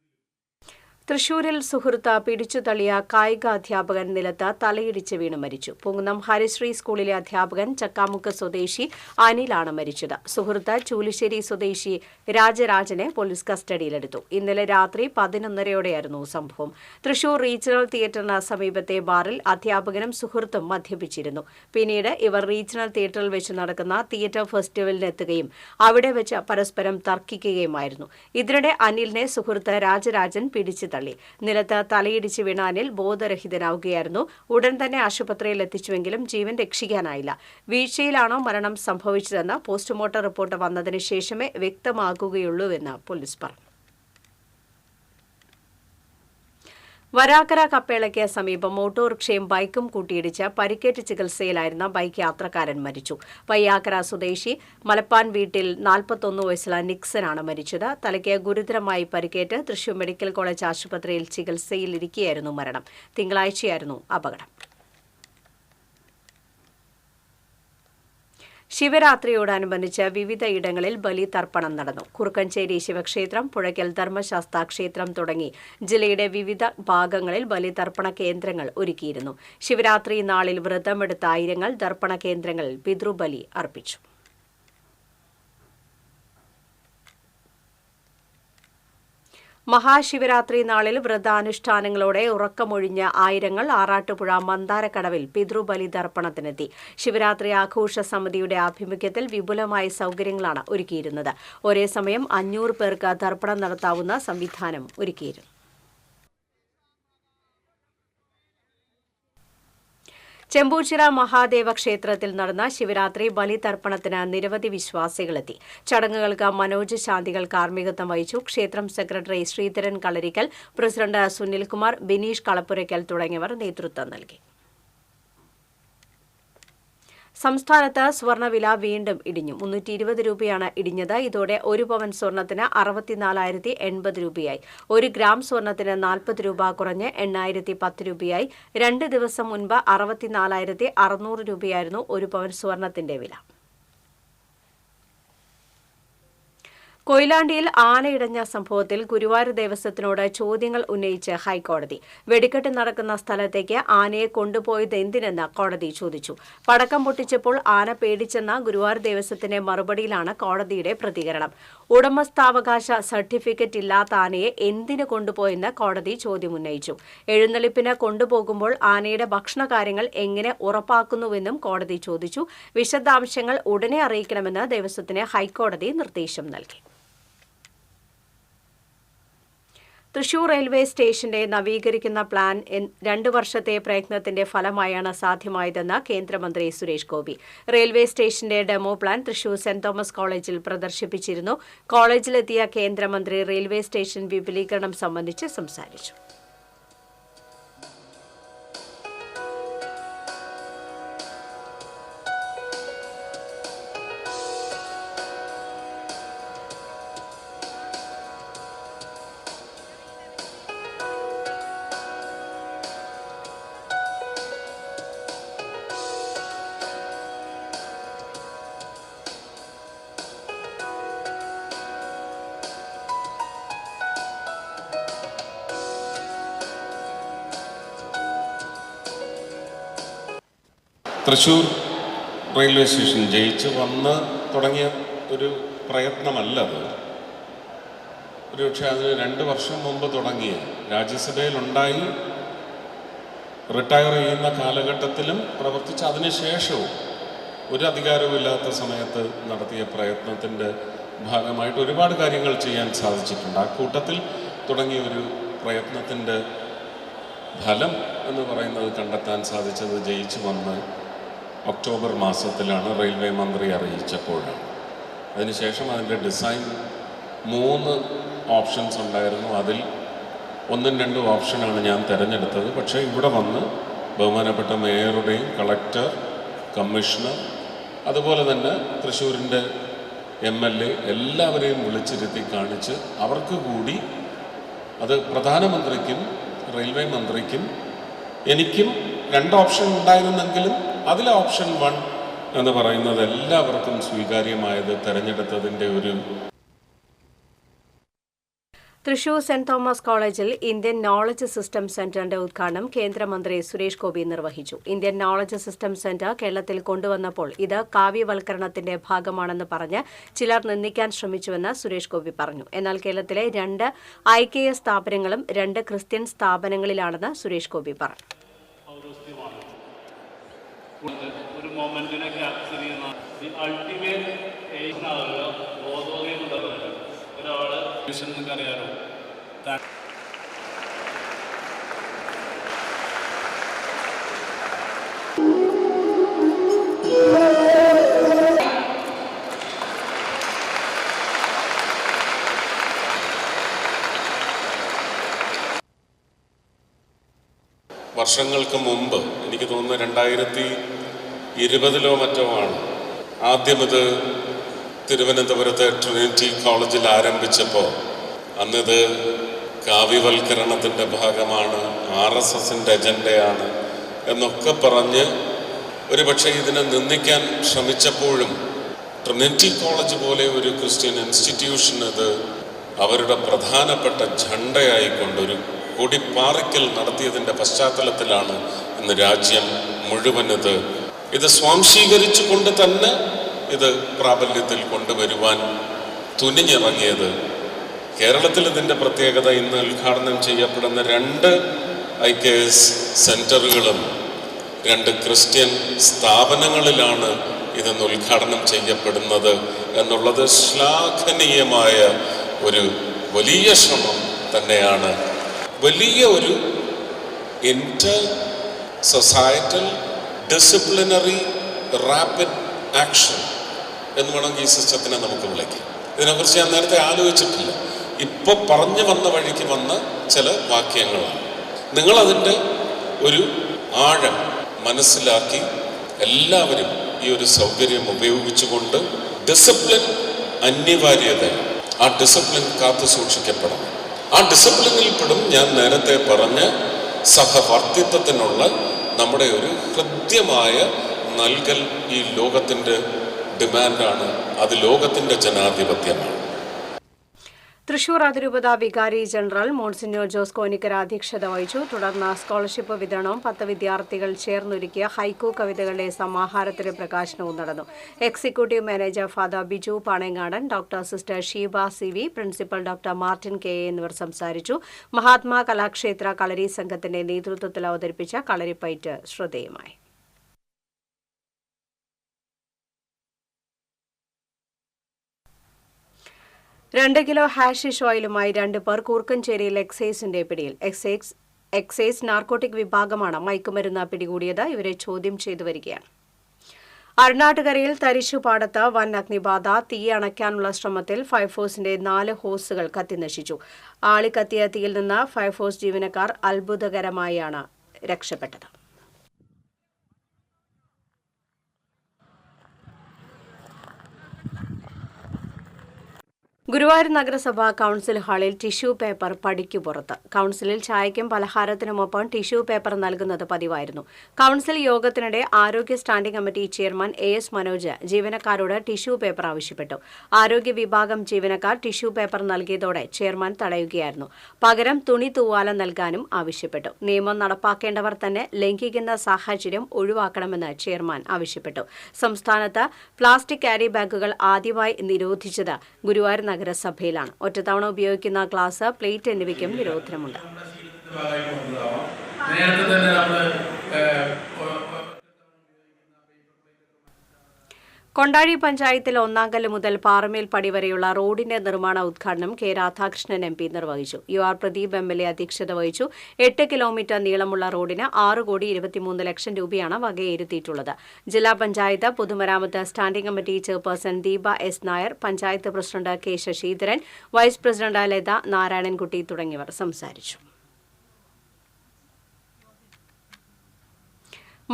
തൃശൂരിൽ സുഹൃത്ത് പിടിച്ചു തള്ളിയ കായിക അധ്യാപകൻ നിലത്ത് തലയിടിച്ച് വീണ് മരിച്ചു. പൂങ്കുന്നം ഹരിശ്രീ സ്കൂളിലെ അധ്യാപകൻ ചക്കാമുക്ക് സ്വദേശി അനിലാണ് മരിച്ചത്. സുഹൃത്ത് ചൂലിശ്ശേരി സ്വദേശി രാജരാജനെ പോലീസ് കസ്റ്റഡിയിലെടുത്തു. ഇന്നലെ രാത്രി 11:30യോടെയായിരുന്നു സംഭവം. തൃശൂർ റീജിയണൽ തിയേറ്ററിന് സമീപത്തെ ബാറിൽ അധ്യാപകനും സുഹൃത്തും മദ്യപിച്ചിരുന്നു. പിന്നീട് ഇവർ റീജിയണൽ തിയേറ്ററിൽ വെച്ച് നടക്കുന്ന തിയേറ്റർ ഫെസ്റ്റിവലിനെത്തുകയും അവിടെ വെച്ച് പരസ്പരം തർക്കിക്കുകയുമായിരുന്നു. ഇതിനിടെ അനിലിനെ സുഹൃത്ത് രാജരാജൻ പിടിച്ചു തള്ളി. നിലത്ത് തലയിടിച്ച് വീണ അനിൽ ബോധരഹിതനാവുകയായിരുന്നു. ഉടൻ തന്നെ ആശുപത്രിയിൽ എത്തിച്ചുവെങ്കിലും ജീവൻ രക്ഷിക്കാനായില്ല. വീഴ്ചയിലാണോ മരണം സംഭവിച്ചതെന്ന് പോസ്റ്റ്മോർട്ടം റിപ്പോർട്ട് വന്നതിന് ശേഷമേ വ്യക്തമാകുകയുള്ളൂവെന്ന് പോലീസ് പറഞ്ഞു. വരാക്കര കപ്പേളയ്ക്ക് സമീപം ഓട്ടോറിക്ഷയും ബൈക്കും കൂട്ടിയിടിച്ച് പരിക്കേറ്റ് ചികിത്സയിലായിരുന്ന ബൈക്ക് യാത്രക്കാരൻ മരിച്ചു. പയ്യാക്കര സ്വദേശി മലപ്പാൻ വീട്ടിൽ 41 വയസ്സുള്ള നിക്സനാണ് മരിച്ചത്. തലയ്ക്ക് ഗുരുതരമായി പരിക്കേറ്റ് തൃശൂർ മെഡിക്കൽ കോളേജ് ആശുപത്രിയിൽ ചികിത്സയിലിരിക്കെയായിരുന്നു മരണം. തിങ്കളാഴ്ചയായിരുന്നു അപകടം. ശിവരാത്രിയോടനുബന്ധിച്ച് വിവിധയിടങ്ങളിൽ ബലിതർപ്പണം നടന്നു. കുറുക്കഞ്ചേരി ശിവക്ഷേത്രം, പുഴയ്ക്കൽ ധർമ്മശാസ്താ ക്ഷേത്രം തുടങ്ങി ജില്ലയുടെ വിവിധ ഭാഗങ്ങളിൽ ബലിതർപ്പണ കേന്ദ്രങ്ങൾ ഒരുക്കിയിരുന്നു. ശിവരാത്രി നാളിൽ വ്രതമെടുത്ത ആയിരങ്ങൾ ദർപ്പണ കേന്ദ്രങ്ങളിൽ പിതൃബലി അർപ്പിച്ചു. മഹാശിവരാത്രി നാളിൽ വ്രതാനുഷ്ഠാനങ്ങളോടെ ഉറക്കമൊഴിഞ്ഞ ആയിരങ്ങൾ ആറാട്ടുപുഴ മന്ദാരക്കടവിൽ പിതൃബലി തർപ്പണത്തിനെത്തി. ശിവരാത്രി ആഘോഷ സമിതിയുടെ ആഭിമുഖ്യത്തിൽ വിപുലമായ സൗകര്യങ്ങളാണ് ഒരുക്കിയിരുന്നത്. ഒരേ സമയം 500 പേർക്ക് തർപ്പണം നടത്താവുന്ന സംവിധാനം ഒരുക്കിയിരുന്നു. ചെമ്പൂച്ചിറ മഹാദേവ ക്ഷേത്രത്തിൽ നടന്ന ശിവരാത്രി ബലിതർപ്പണത്തിന് നിരവധി വിശ്വാസികളെത്തി. ചടങ്ങുകൾക്ക് മനോജ് ശാന്തികൾ കാർമ്മികത്വം വഹിച്ചു. ക്ഷേത്രം സെക്രട്ടറി ശ്രീധരൻ കളരിക്കൽ, പ്രസിഡന്റ് സുനിൽകുമാർ, ബിനീഷ് കളപ്പുരയ്ക്കൽ തുടങ്ങിയവർ നേതൃത്വം നൽകി. സംസ്ഥാനത്ത് സ്വർണ്ണവില വീണ്ടും ഇടിഞ്ഞു. 320 രൂപയാണ് ഇടിഞ്ഞത്. ഇതോടെ 1 പവൻ സ്വർണത്തിന് 64,080 രൂപയായി. 1 ഗ്രാം സ്വർണത്തിന് 40 രൂപ കുറഞ്ഞ് 8,010 രൂപയായി. 2 ദിവസം മുൻപ് 64,600 രൂപയായിരുന്നു 1 പവൻ സ്വർണത്തിന്റെ വില. കൊയിലാണ്ടിയിൽ ആനയിടഞ്ഞ സംഭവത്തിൽ ഗുരുവായൂർ ദേവസ്വത്തിനോട് ചോദ്യങ്ങൾ ഉന്നയിച്ച് ഹൈക്കോടതി. വെടിക്കെട്ട് നടക്കുന്ന സ്ഥലത്തേക്ക് ആനയെ കൊണ്ടുപോയത് എന്തിനെന്ന് കോടതി ചോദിച്ചു. പടക്കം പൊട്ടിച്ചപ്പോൾ ആന പേടിച്ചെന്ന ഗുരുവായൂർ ദേവസ്വത്തിന്റെ മറുപടിയിലാണ് കോടതിയുടെ പ്രതികരണം. ഉടമസ്ഥാവകാശ സർട്ടിഫിക്കറ്റ് ഇല്ലാത്ത ആനയെ എന്തിനു കൊണ്ടുപോയെന്ന് കോടതി ചോദ്യമുന്നയിച്ചു. എഴുന്നള്ളിപ്പിന് കൊണ്ടുപോകുമ്പോൾ ആനയുടെ ഭക്ഷണകാര്യങ്ങൾ എങ്ങനെ ഉറപ്പാക്കുന്നുവെന്നും കോടതി ചോദിച്ചു. വിശദാംശങ്ങൾ ഉടനെ അറിയിക്കണമെന്ന് ദേവസ്വത്തിന് ഹൈക്കോടതി നിർദ്ദേശം നൽകി. തൃശൂർ റെയിൽവേ സ്റ്റേഷന്റെ നവീകരിക്കുന്ന പ്ലാൻ 2 വർഷത്തെ പ്രയത്നത്തിന്റെ ഫലമായാണ് സാധ്യമായതെന്ന് കേന്ദ്രമന്ത്രി സുരേഷ് ഗോപി. റെയിൽവേ സ്റ്റേഷന്റെ demo plan Thrissur saint Thomas കോളേജിൽ പ്രദർശിപ്പിച്ചിരുന്നു. കോളേജിലെത്തിയ കേന്ദ്രമന്ത്രി റെയിൽവേ സ്റ്റേഷൻ വിപുലീകരണം സംബന്ധിച്ച് സംസാരിച്ചു. തൃശ്ശൂർ റെയിൽവേ സ്റ്റേഷൻ ജയിച്ച് വന്ന് തുടങ്ങിയ ഒരു പ്രയത്നമല്ലത്. ഒരുപക്ഷെ അതിന് 2 വർഷം മുമ്പ് തുടങ്ങിയ രാജ്യസഭയിലുണ്ടായി റിട്ടയർ ചെയ്യുന്ന കാലഘട്ടത്തിലും പ്രവർത്തിച്ച് അതിനുശേഷവും ഒരു അധികാരവുമില്ലാത്ത സമയത്ത് നടത്തിയ പ്രയത്നത്തിൻ്റെ ഭാഗമായിട്ട് ഒരുപാട് കാര്യങ്ങൾ ചെയ്യാൻ സാധിച്ചിട്ടുണ്ട്. ആ കൂട്ടത്തിൽ തുടങ്ങിയ ഒരു പ്രയത്നത്തിൻ്റെ ഫലം എന്ന് പറയുന്നത് കണ്ടെത്താൻ സാധിച്ചത് ജയിച്ചു വന്ന് ഒക്ടോബർ മാസത്തിലാണ് റെയിൽവേ മന്ത്രി അറിയിച്ചപ്പോഴാണ്. അതിനുശേഷം അതിൻ്റെ ഡിസൈൻ 3 ഓപ്ഷൻസ് ഉണ്ടായിരുന്നു. അതിൽ 1-2 ഓപ്ഷനാണ് ഞാൻ തിരഞ്ഞെടുത്തത്. പക്ഷേ ഇവിടെ വന്ന് ബഹുമാനപ്പെട്ട മേയറുടെയും കളക്ടർ, കമ്മീഷണർ, അതുപോലെ തന്നെ തൃശ്ശൂരിൻ്റെ MLA എല്ലാവരെയും വിളിച്ചിരുത്തി കാണിച്ച് അവർക്ക് കൂടി, അത് പ്രധാനമന്ത്രിക്കും റെയിൽവേ മന്ത്രിക്കും എനിക്കും 2 ഓപ്ഷൻ ഉണ്ടായിരുന്നെങ്കിലും അതിലെ ഓപ്ഷൻ 1 എന്ന് പറയുന്നത് എല്ലാവർക്കും സ്വീകാര്യമായത് തിരഞ്ഞെടുത്തതിൻ്റെ ഒരു. തൃശൂർ സെന്റ് തോമസ് കോളേജിൽ ഇന്ത്യൻ നോളജ് സിസ്റ്റം സെന്ററിന്റെ ഉദ്ഘാടനം കേന്ദ്രമന്ത്രി സുരേഷ് ഗോപി നിർവഹിച്ചു. ഇന്ത്യൻ നോളജ് സിസ്റ്റം സെന്റർ കേരളത്തിൽ കൊണ്ടുവന്നപ്പോൾ ഇത് കാവ്യവൽക്കരണത്തിന്റെ ഭാഗമാണെന്ന് പറഞ്ഞ് ചിലർ നിന്ദിക്കാൻ ശ്രമിച്ചുവെന്ന് സുരേഷ് ഗോപി പറഞ്ഞു. എന്നാൽ കേരളത്തിലെ 2 IKS സ്ഥാപനങ്ങളും 2 ക്രിസ്ത്യൻ സ്ഥാപനങ്ങളിലാണെന്ന് സുരേഷ് ഗോപി പറഞ്ഞു. ഒരു മൊമെന്റിനെ ക്യാപ്ചർ ചെയ്യുന്ന അൾട്ടിമേറ്റ് ഒരാള് അറിയാലോ. വർഷങ്ങൾക്ക് മുമ്പ്, എനിക്ക് തോന്നുന്നു 2020 മറ്റോ ആണ്, ആദ്യമത് തിരുവനന്തപുരത്തെ ട്രിനിറ്റി കോളേജിൽ ആരംഭിച്ചപ്പോൾ അന്നിത് കാവ്യവൽക്കരണത്തിൻ്റെ ഭാഗമാണ്, RSSൻ്റെ അജണ്ടയാണ് എന്നൊക്കെ പറഞ്ഞ് ഒരുപക്ഷെ ഇതിനെ നിന്ദിക്കാൻ ശ്രമിച്ചപ്പോഴും ട്രിനിറ്റി കോളേജ് പോലെ ഒരു ക്രിസ്ത്യൻ ഇൻസ്റ്റിറ്റ്യൂഷൻ ഇത് അവരുടെ പ്രധാനപ്പെട്ട ഝണ്ടയായിക്കൊണ്ടൊരു കൊടിപ്പാറിക്കൽ നടത്തിയതിൻ്റെ പശ്ചാത്തലത്തിലാണ് ഇന്ന് രാജ്യം മുഴുവൻ ഇത് സ്വാംശീകരിച്ചു കൊണ്ട് തന്നെ ഇത് പ്രാബല്യത്തിൽ കൊണ്ടുവരുവാൻ തുനിഞ്ഞിറങ്ങിയത്. കേരളത്തിൽ ഇതിൻ്റെ പ്രത്യേകത, ഇന്ന് ഉദ്ഘാടനം ചെയ്യപ്പെടുന്ന 2 IKS സെൻറ്ററുകളും 2 ക്രിസ്ത്യൻ സ്ഥാപനങ്ങളിലാണ് ഇതെന്ന് ഉദ്ഘാടനം ചെയ്യപ്പെടുന്നത് എന്നുള്ളത് ശ്ലാഘനീയമായ ഒരു വലിയ ശ്രമം തന്നെയാണ്. വലിയ ഒരു Inter societal disciplinary rapid action എന്ന് വേണമെങ്കിൽ ഈ സിസ്റ്റത്തിനെ നമുക്ക് വിളിക്കാം. ഇതിനെക്കുറിച്ച് ഞാൻ നേരത്തെ ആലോചിച്ചിട്ടില്ല. ഇപ്പോൾ പറഞ്ഞു വന്ന വഴിക്ക് വന്ന ചില വാക്യങ്ങളാണ്. നിങ്ങളതിൻ്റെ ഒരു ആഴം മനസ്സിലാക്കി എല്ലാവരും ഈ ഒരു സൗകര്യം ഉപയോഗിച്ചുകൊണ്ട് ഡിസിപ്ലിൻ അനിവാര്യത, ആ ഡിസിപ്ലിൻ കാത്തു സൂക്ഷിക്കപ്പെടണം. ആ ഡിസിപ്ലിനിൽ പെടും ഞാൻ നേരത്തെ പറഞ്ഞ സഹവർത്തിത്വത്തിനുള്ള നമ്മുടെ ഒരു ഹൃദ്യമായ നൽകൽ. ഈ ലോകത്തിൻ്റെ ഡിമാൻഡാണ്, അത് ലോകത്തിൻ്റെ ജനാധിപത്യമാണ്. തൃശൂർ അതിരൂപത വികാരി ജനറൽ മോൺസിഞ്ഞോർ ജോസ് കോനിക്കര അധ്യക്ഷത വഹിച്ചു. തുടർന്ന് സ്കോളർഷിപ്പ് വിതരണവും 10 വിദ്യാർത്ഥികൾ ചേർന്നൊരുക്കിയ ഹൈക്കു കവിതകളുടെ സമാഹാരത്തിന് പ്രകാശനവും നടന്നു. Executive manager father Biju Panengadan, doctor sister Sheeba CV, principal doctor Martin KA എന്നിവർ സംസാരിച്ചു. മഹാത്മാ കലാക്ഷേത്ര കളരി സംഘത്തിന്റെ നേതൃത്വത്തിൽ അവതരിപ്പിച്ച കളരിപ്പയറ്റ് ശ്രദ്ധേയമായി. 2 കിലോ ഹാഷിഷ് ഓയിലുമായി 2 പേർ കൂർക്കഞ്ചേരിയിൽ എക്സൈസിന്റെ പിടിയിൽ. എക്സൈസ് നാർക്കോട്ടിക് വിഭാഗമാണ് മയക്കുമരുന്ന് പിടികൂടിയത്. ഇവരെ ചോദ്യം ചെയ്തു വരികയാണ്. അരുണാട്ടുകരയിൽ തരിശുപാടത്ത് വൻ അഗ്നിബാധ. തീ അണയ്ക്കാനുള്ള ശ്രമത്തിൽ ഫയർഫോഴ്സിന്റെ 4 ഹോസുകൾ കത്തിനശിച്ചു. ആളിക്കത്തിയ തീയിൽ നിന്ന് ഫയർഫോഴ്സ് ജീവനക്കാർ അത്ഭുതകരമായാണ് രക്ഷപ്പെട്ടത്. ഗുരുവായൂർ നഗരസഭ കൌൺസിൽ ഹാളിൽ ടിഷ്യൂ പേപ്പർ പടിക്കു പുറത്ത്. കൌൺസിലിൽ ചായയ്ക്കും പലഹാരത്തിനുമൊപ്പം ടിഷ്യൂ പേപ്പർ നൽകുന്നത് പതിവായിരുന്നു. കൌൺസിൽ യോഗത്തിനിടെ ആരോഗ്യ standing committee chairman AS Manoj ജീവനക്കാരോട് ടിഷ്യൂ പേപ്പർ ആവശ്യപ്പെട്ടു. ആരോഗ്യ വിഭാഗം ജീവനക്കാർ ടിഷ്യൂ പേപ്പർ നൽകിയതോടെ ചെയർമാൻ തടയുകയായിരുന്നു. പകരം തുണി തൂവാല നൽകാനും ആവശ്യപ്പെട്ടു. നിയമം നടപ്പാക്കേണ്ടവർ തന്നെ ലംഘിക്കുന്ന സാഹചര്യം ഒഴിവാക്കണമെന്ന് ചെയർമാൻ ആവശ്യപ്പെട്ടു. സംസ്ഥാനത്ത് പ്ലാസ്റ്റിക് ക്യാരി ബാഗുകൾ ആദ്യമായി നിരോധിച്ചത് ഗുരുവായൂർ നഗരസഭയിലാണ്. ഒറ്റത്തവണ ഉപയോഗിക്കുന്ന ഗ്ലാസ്, പ്ലേറ്റ് എന്നിവയ്ക്കും നിരോധനമുണ്ട്. കൊണ്ടാഴി പഞ്ചായത്തിൽ ഒന്നാംകല്ല് മുതൽ പാറമേൽ പടി വരെയുള്ള റോഡിന്റെ നിർമ്മാണ ഉദ്ഘാടനം കെ രാധാകൃഷ്ണൻ MP നിർവഹിച്ചു. UR പ്രദീപ് MLA അധ്യക്ഷത വഹിച്ചു. 8 കിലോമീറ്റർ നീളമുള്ള റോഡിന് 6,23,00,000 രൂപയാണ് വകയിരുത്തിയിട്ടുള്ളത്. ജില്ലാ പഞ്ചായത്ത് പൊതുമരാമത്ത് standing committee chairperson Deepa S. Nair, panchayat president K. Sasidharan, vice president Latha Narayanankutty തുടങ്ങിയവർ സംസാരിച്ചു.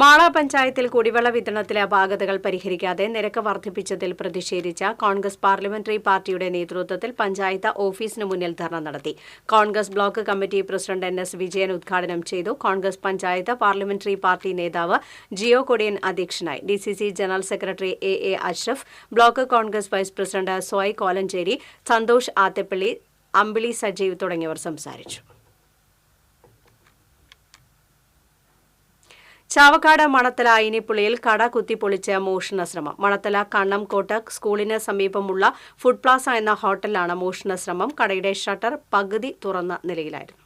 മാള പഞ്ചായത്തിൽ കുടിവെള്ള വിതരണത്തിലെ അപാകതകൾ പരിഹരിക്കാതെ നിരക്ക് വർദ്ധിപ്പിച്ചതിൽ പ്രതിഷേധിച്ച കോൺഗ്രസ് പാർലമെന്ററി പാർട്ടിയുടെ നേതൃത്വത്തിൽ പഞ്ചായത്ത് ഓഫീസിന് മുന്നിൽ ധർണ നടത്തി. Congress block committee president NS Vijayan ഉദ്ഘാടനം ചെയ്തു. കോൺഗ്രസ് പഞ്ചായത്ത് പാർലമെന്ററി പാർട്ടി നേതാവ് ജിയോ കൊടിയൻ അധ്യക്ഷനായി. DCC general secretary AA Ashraf, block Congress vice president Soy Kolenchery, Santhosh Athepally, Ambili Sajeev തുടങ്ങിയവർ സംസാരിച്ചു. ചാവക്കാട് മണത്തല ഐനിപ്പുള്ളിയിൽ കട കുത്തിപ്പൊളിച്ച് മോഷണശ്രമം. മണത്തല കണ്ണംകോട്ട് സ്കൂളിന് സമീപമുള്ള ഫുഡ് പ്ലാസ എന്ന ഹോട്ടലിലാണ് മോഷണശ്രമം. കടയുടെ ഷട്ടർ പകുതി തുറന്ന നിലയിലായിരുന്നു.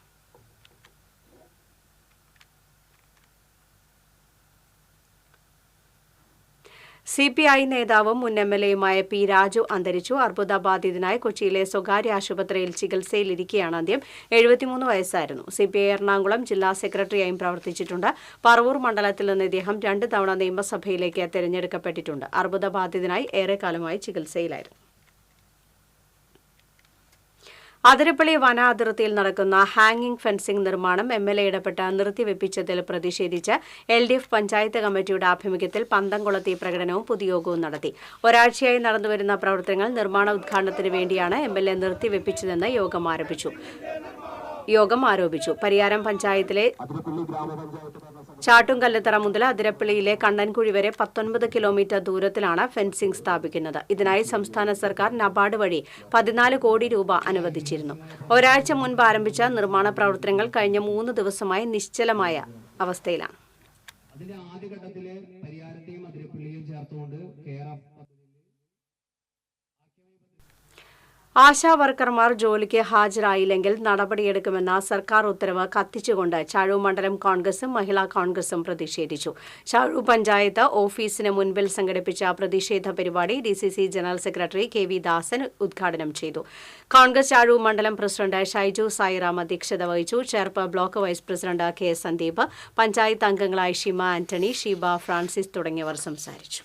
CPI നേതാവും മുൻ MLAയുമായ P. രാജു അന്തരിച്ചു. അർബുദബാധിതനായി കൊച്ചിയിലെ സ്വകാര്യ ആശുപത്രിയിൽ ചികിത്സയിലിരിക്കെയാണ് അന്ത്യം. 73 വയസ്സായിരുന്നു. CPI എറണാകുളം ജില്ലാ സെക്രട്ടറിയായും പ്രവർത്തിച്ചിട്ടുണ്ട്. പറവൂർ മണ്ഡലത്തിൽ നിന്ന് ഇദ്ദേഹം 2 തവണ നിയമസഭയിലേക്ക് തെരഞ്ഞെടുക്കപ്പെട്ടിട്ടുണ്ട്. അർബുദബാധിതനായി ഏറെക്കാലമായി ചികിത്സയിലായിരുന്നു. അതിരപ്പള്ളി വന അതിർത്തിയിൽ നടക്കുന്ന ഹാങ്ങിംഗ് ഫെൻസിംഗ് നിർമ്മാണം MLA ഇടപെട്ട് നിർത്തിവെപ്പിച്ചതിൽ പ്രതിഷേധിച്ച് LDF പഞ്ചായത്ത് കമ്മിറ്റിയുടെ ആഭിമുഖ്യത്തിൽ പന്തംകുളത്തി പ്രകടനവും പൊതുയോഗവും നടത്തി. ഒരാഴ്ചയായി നടന്നുവരുന്ന പ്രവർത്തനങ്ങൾ നിർമ്മാണ ഉദ്ഘാടനത്തിന് വേണ്ടിയാണ് MLA നിർത്തിവെപ്പിച്ചതെന്ന് യോഗം ആരോപിച്ചു. പരിയാരം പഞ്ചായത്തിലെ ചാട്ടുംകല്ലത്തറ മുതൽ അതിരപ്പള്ളിയിലെ കണ്ണൻകുഴി വരെ 19 കിലോമീറ്റർ ദൂരത്തിലാണ് ഫെൻസിംഗ് സ്ഥാപിക്കുന്നത്. ഇതിനായി സംസ്ഥാന സർക്കാർ നബാർഡ് വഴി 14 കോടി രൂപ അനുവദിച്ചിരുന്നു. ഒരാഴ്ച മുൻപ് ആരംഭിച്ച നിർമ്മാണ പ്രവർത്തനങ്ങൾ കഴിഞ്ഞ 3 ദിവസമായി നിശ്ചലമായ അവസ്ഥയിലാണ്. ആശാ വർക്കർമാർ ജോലിക്ക് ഹാജരായില്ലെങ്കിൽ നടപടിയെടുക്കുമെന്ന സർക്കാർ ഉത്തരവ് കത്തിച്ചുകൊണ്ട് ചാഴൂർ മണ്ഡലം കോൺഗ്രസും മഹിളാ കോൺഗ്രസും പ്രതിഷേധിച്ചു. ചാഴൂർ പഞ്ചായത്ത് ഓഫീസിന് മുൻപിൽ സംഘടിപ്പിച്ച പ്രതിഷേധ പരിപാടി DCC ജനറൽ സെക്രട്ടറി KV ദാസൻ ഉദ്ഘാടനം ചെയ്തു. കോൺഗ്രസ് ചാഴൂർ മണ്ഡലം പ്രസിഡന്റ് ഷൈജു സായിറാം അധ്യക്ഷത വഹിച്ചു. Cherpu block vice president K. Sandeep, panchayat അംഗങ്ങളായ ഷിമ ആന്റണി, ഷീബ ഫ്രാൻസിസ് തുടങ്ങിയവർ സംസാരിച്ചു.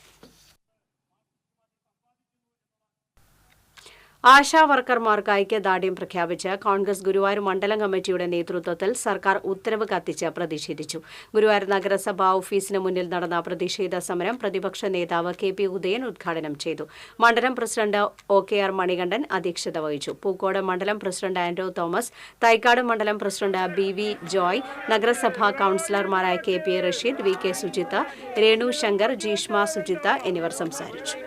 ആശാ വർക്കർമാർക്ക് ഐക്യദാർഢ്യം പ്രഖ്യാപിച്ച് കോൺഗ്രസ് ഗുരുവായൂർ മണ്ഡലം കമ്മിറ്റിയുടെ നേതൃത്വത്തിൽ സർക്കാർ ഉത്തരവ് കത്തിച്ച് പ്രതിഷേധിച്ചു. ഗുരുവായൂർ നഗരസഭാ ഓഫീസിന് മുന്നിൽ നടന്ന പ്രതിഷേധ സമരം പ്രതിപക്ഷ നേതാവ് KP ഉദയൻ ഉദ്ഘാടനം ചെയ്തു. മണ്ഡലം പ്രസിഡന്റ് OKR മണികണ്ഠൻ അധ്യക്ഷത വഹിച്ചു. പൂക്കോട് മണ്ഡലം പ്രസിഡന്റ് ആൻഡ്രോ തോമസ്, തൈക്കാട് മണ്ഡലം പ്രസിഡന്റ് BV ജോയ്, നഗരസഭാ കൌൺസിലർമാരായ KP റഷീദ്, VK സുജിത്ത, രേണു ശങ്കർ, ജീഷ്മ സുജിത്ത എന്നിവർ സംസാരിച്ചു.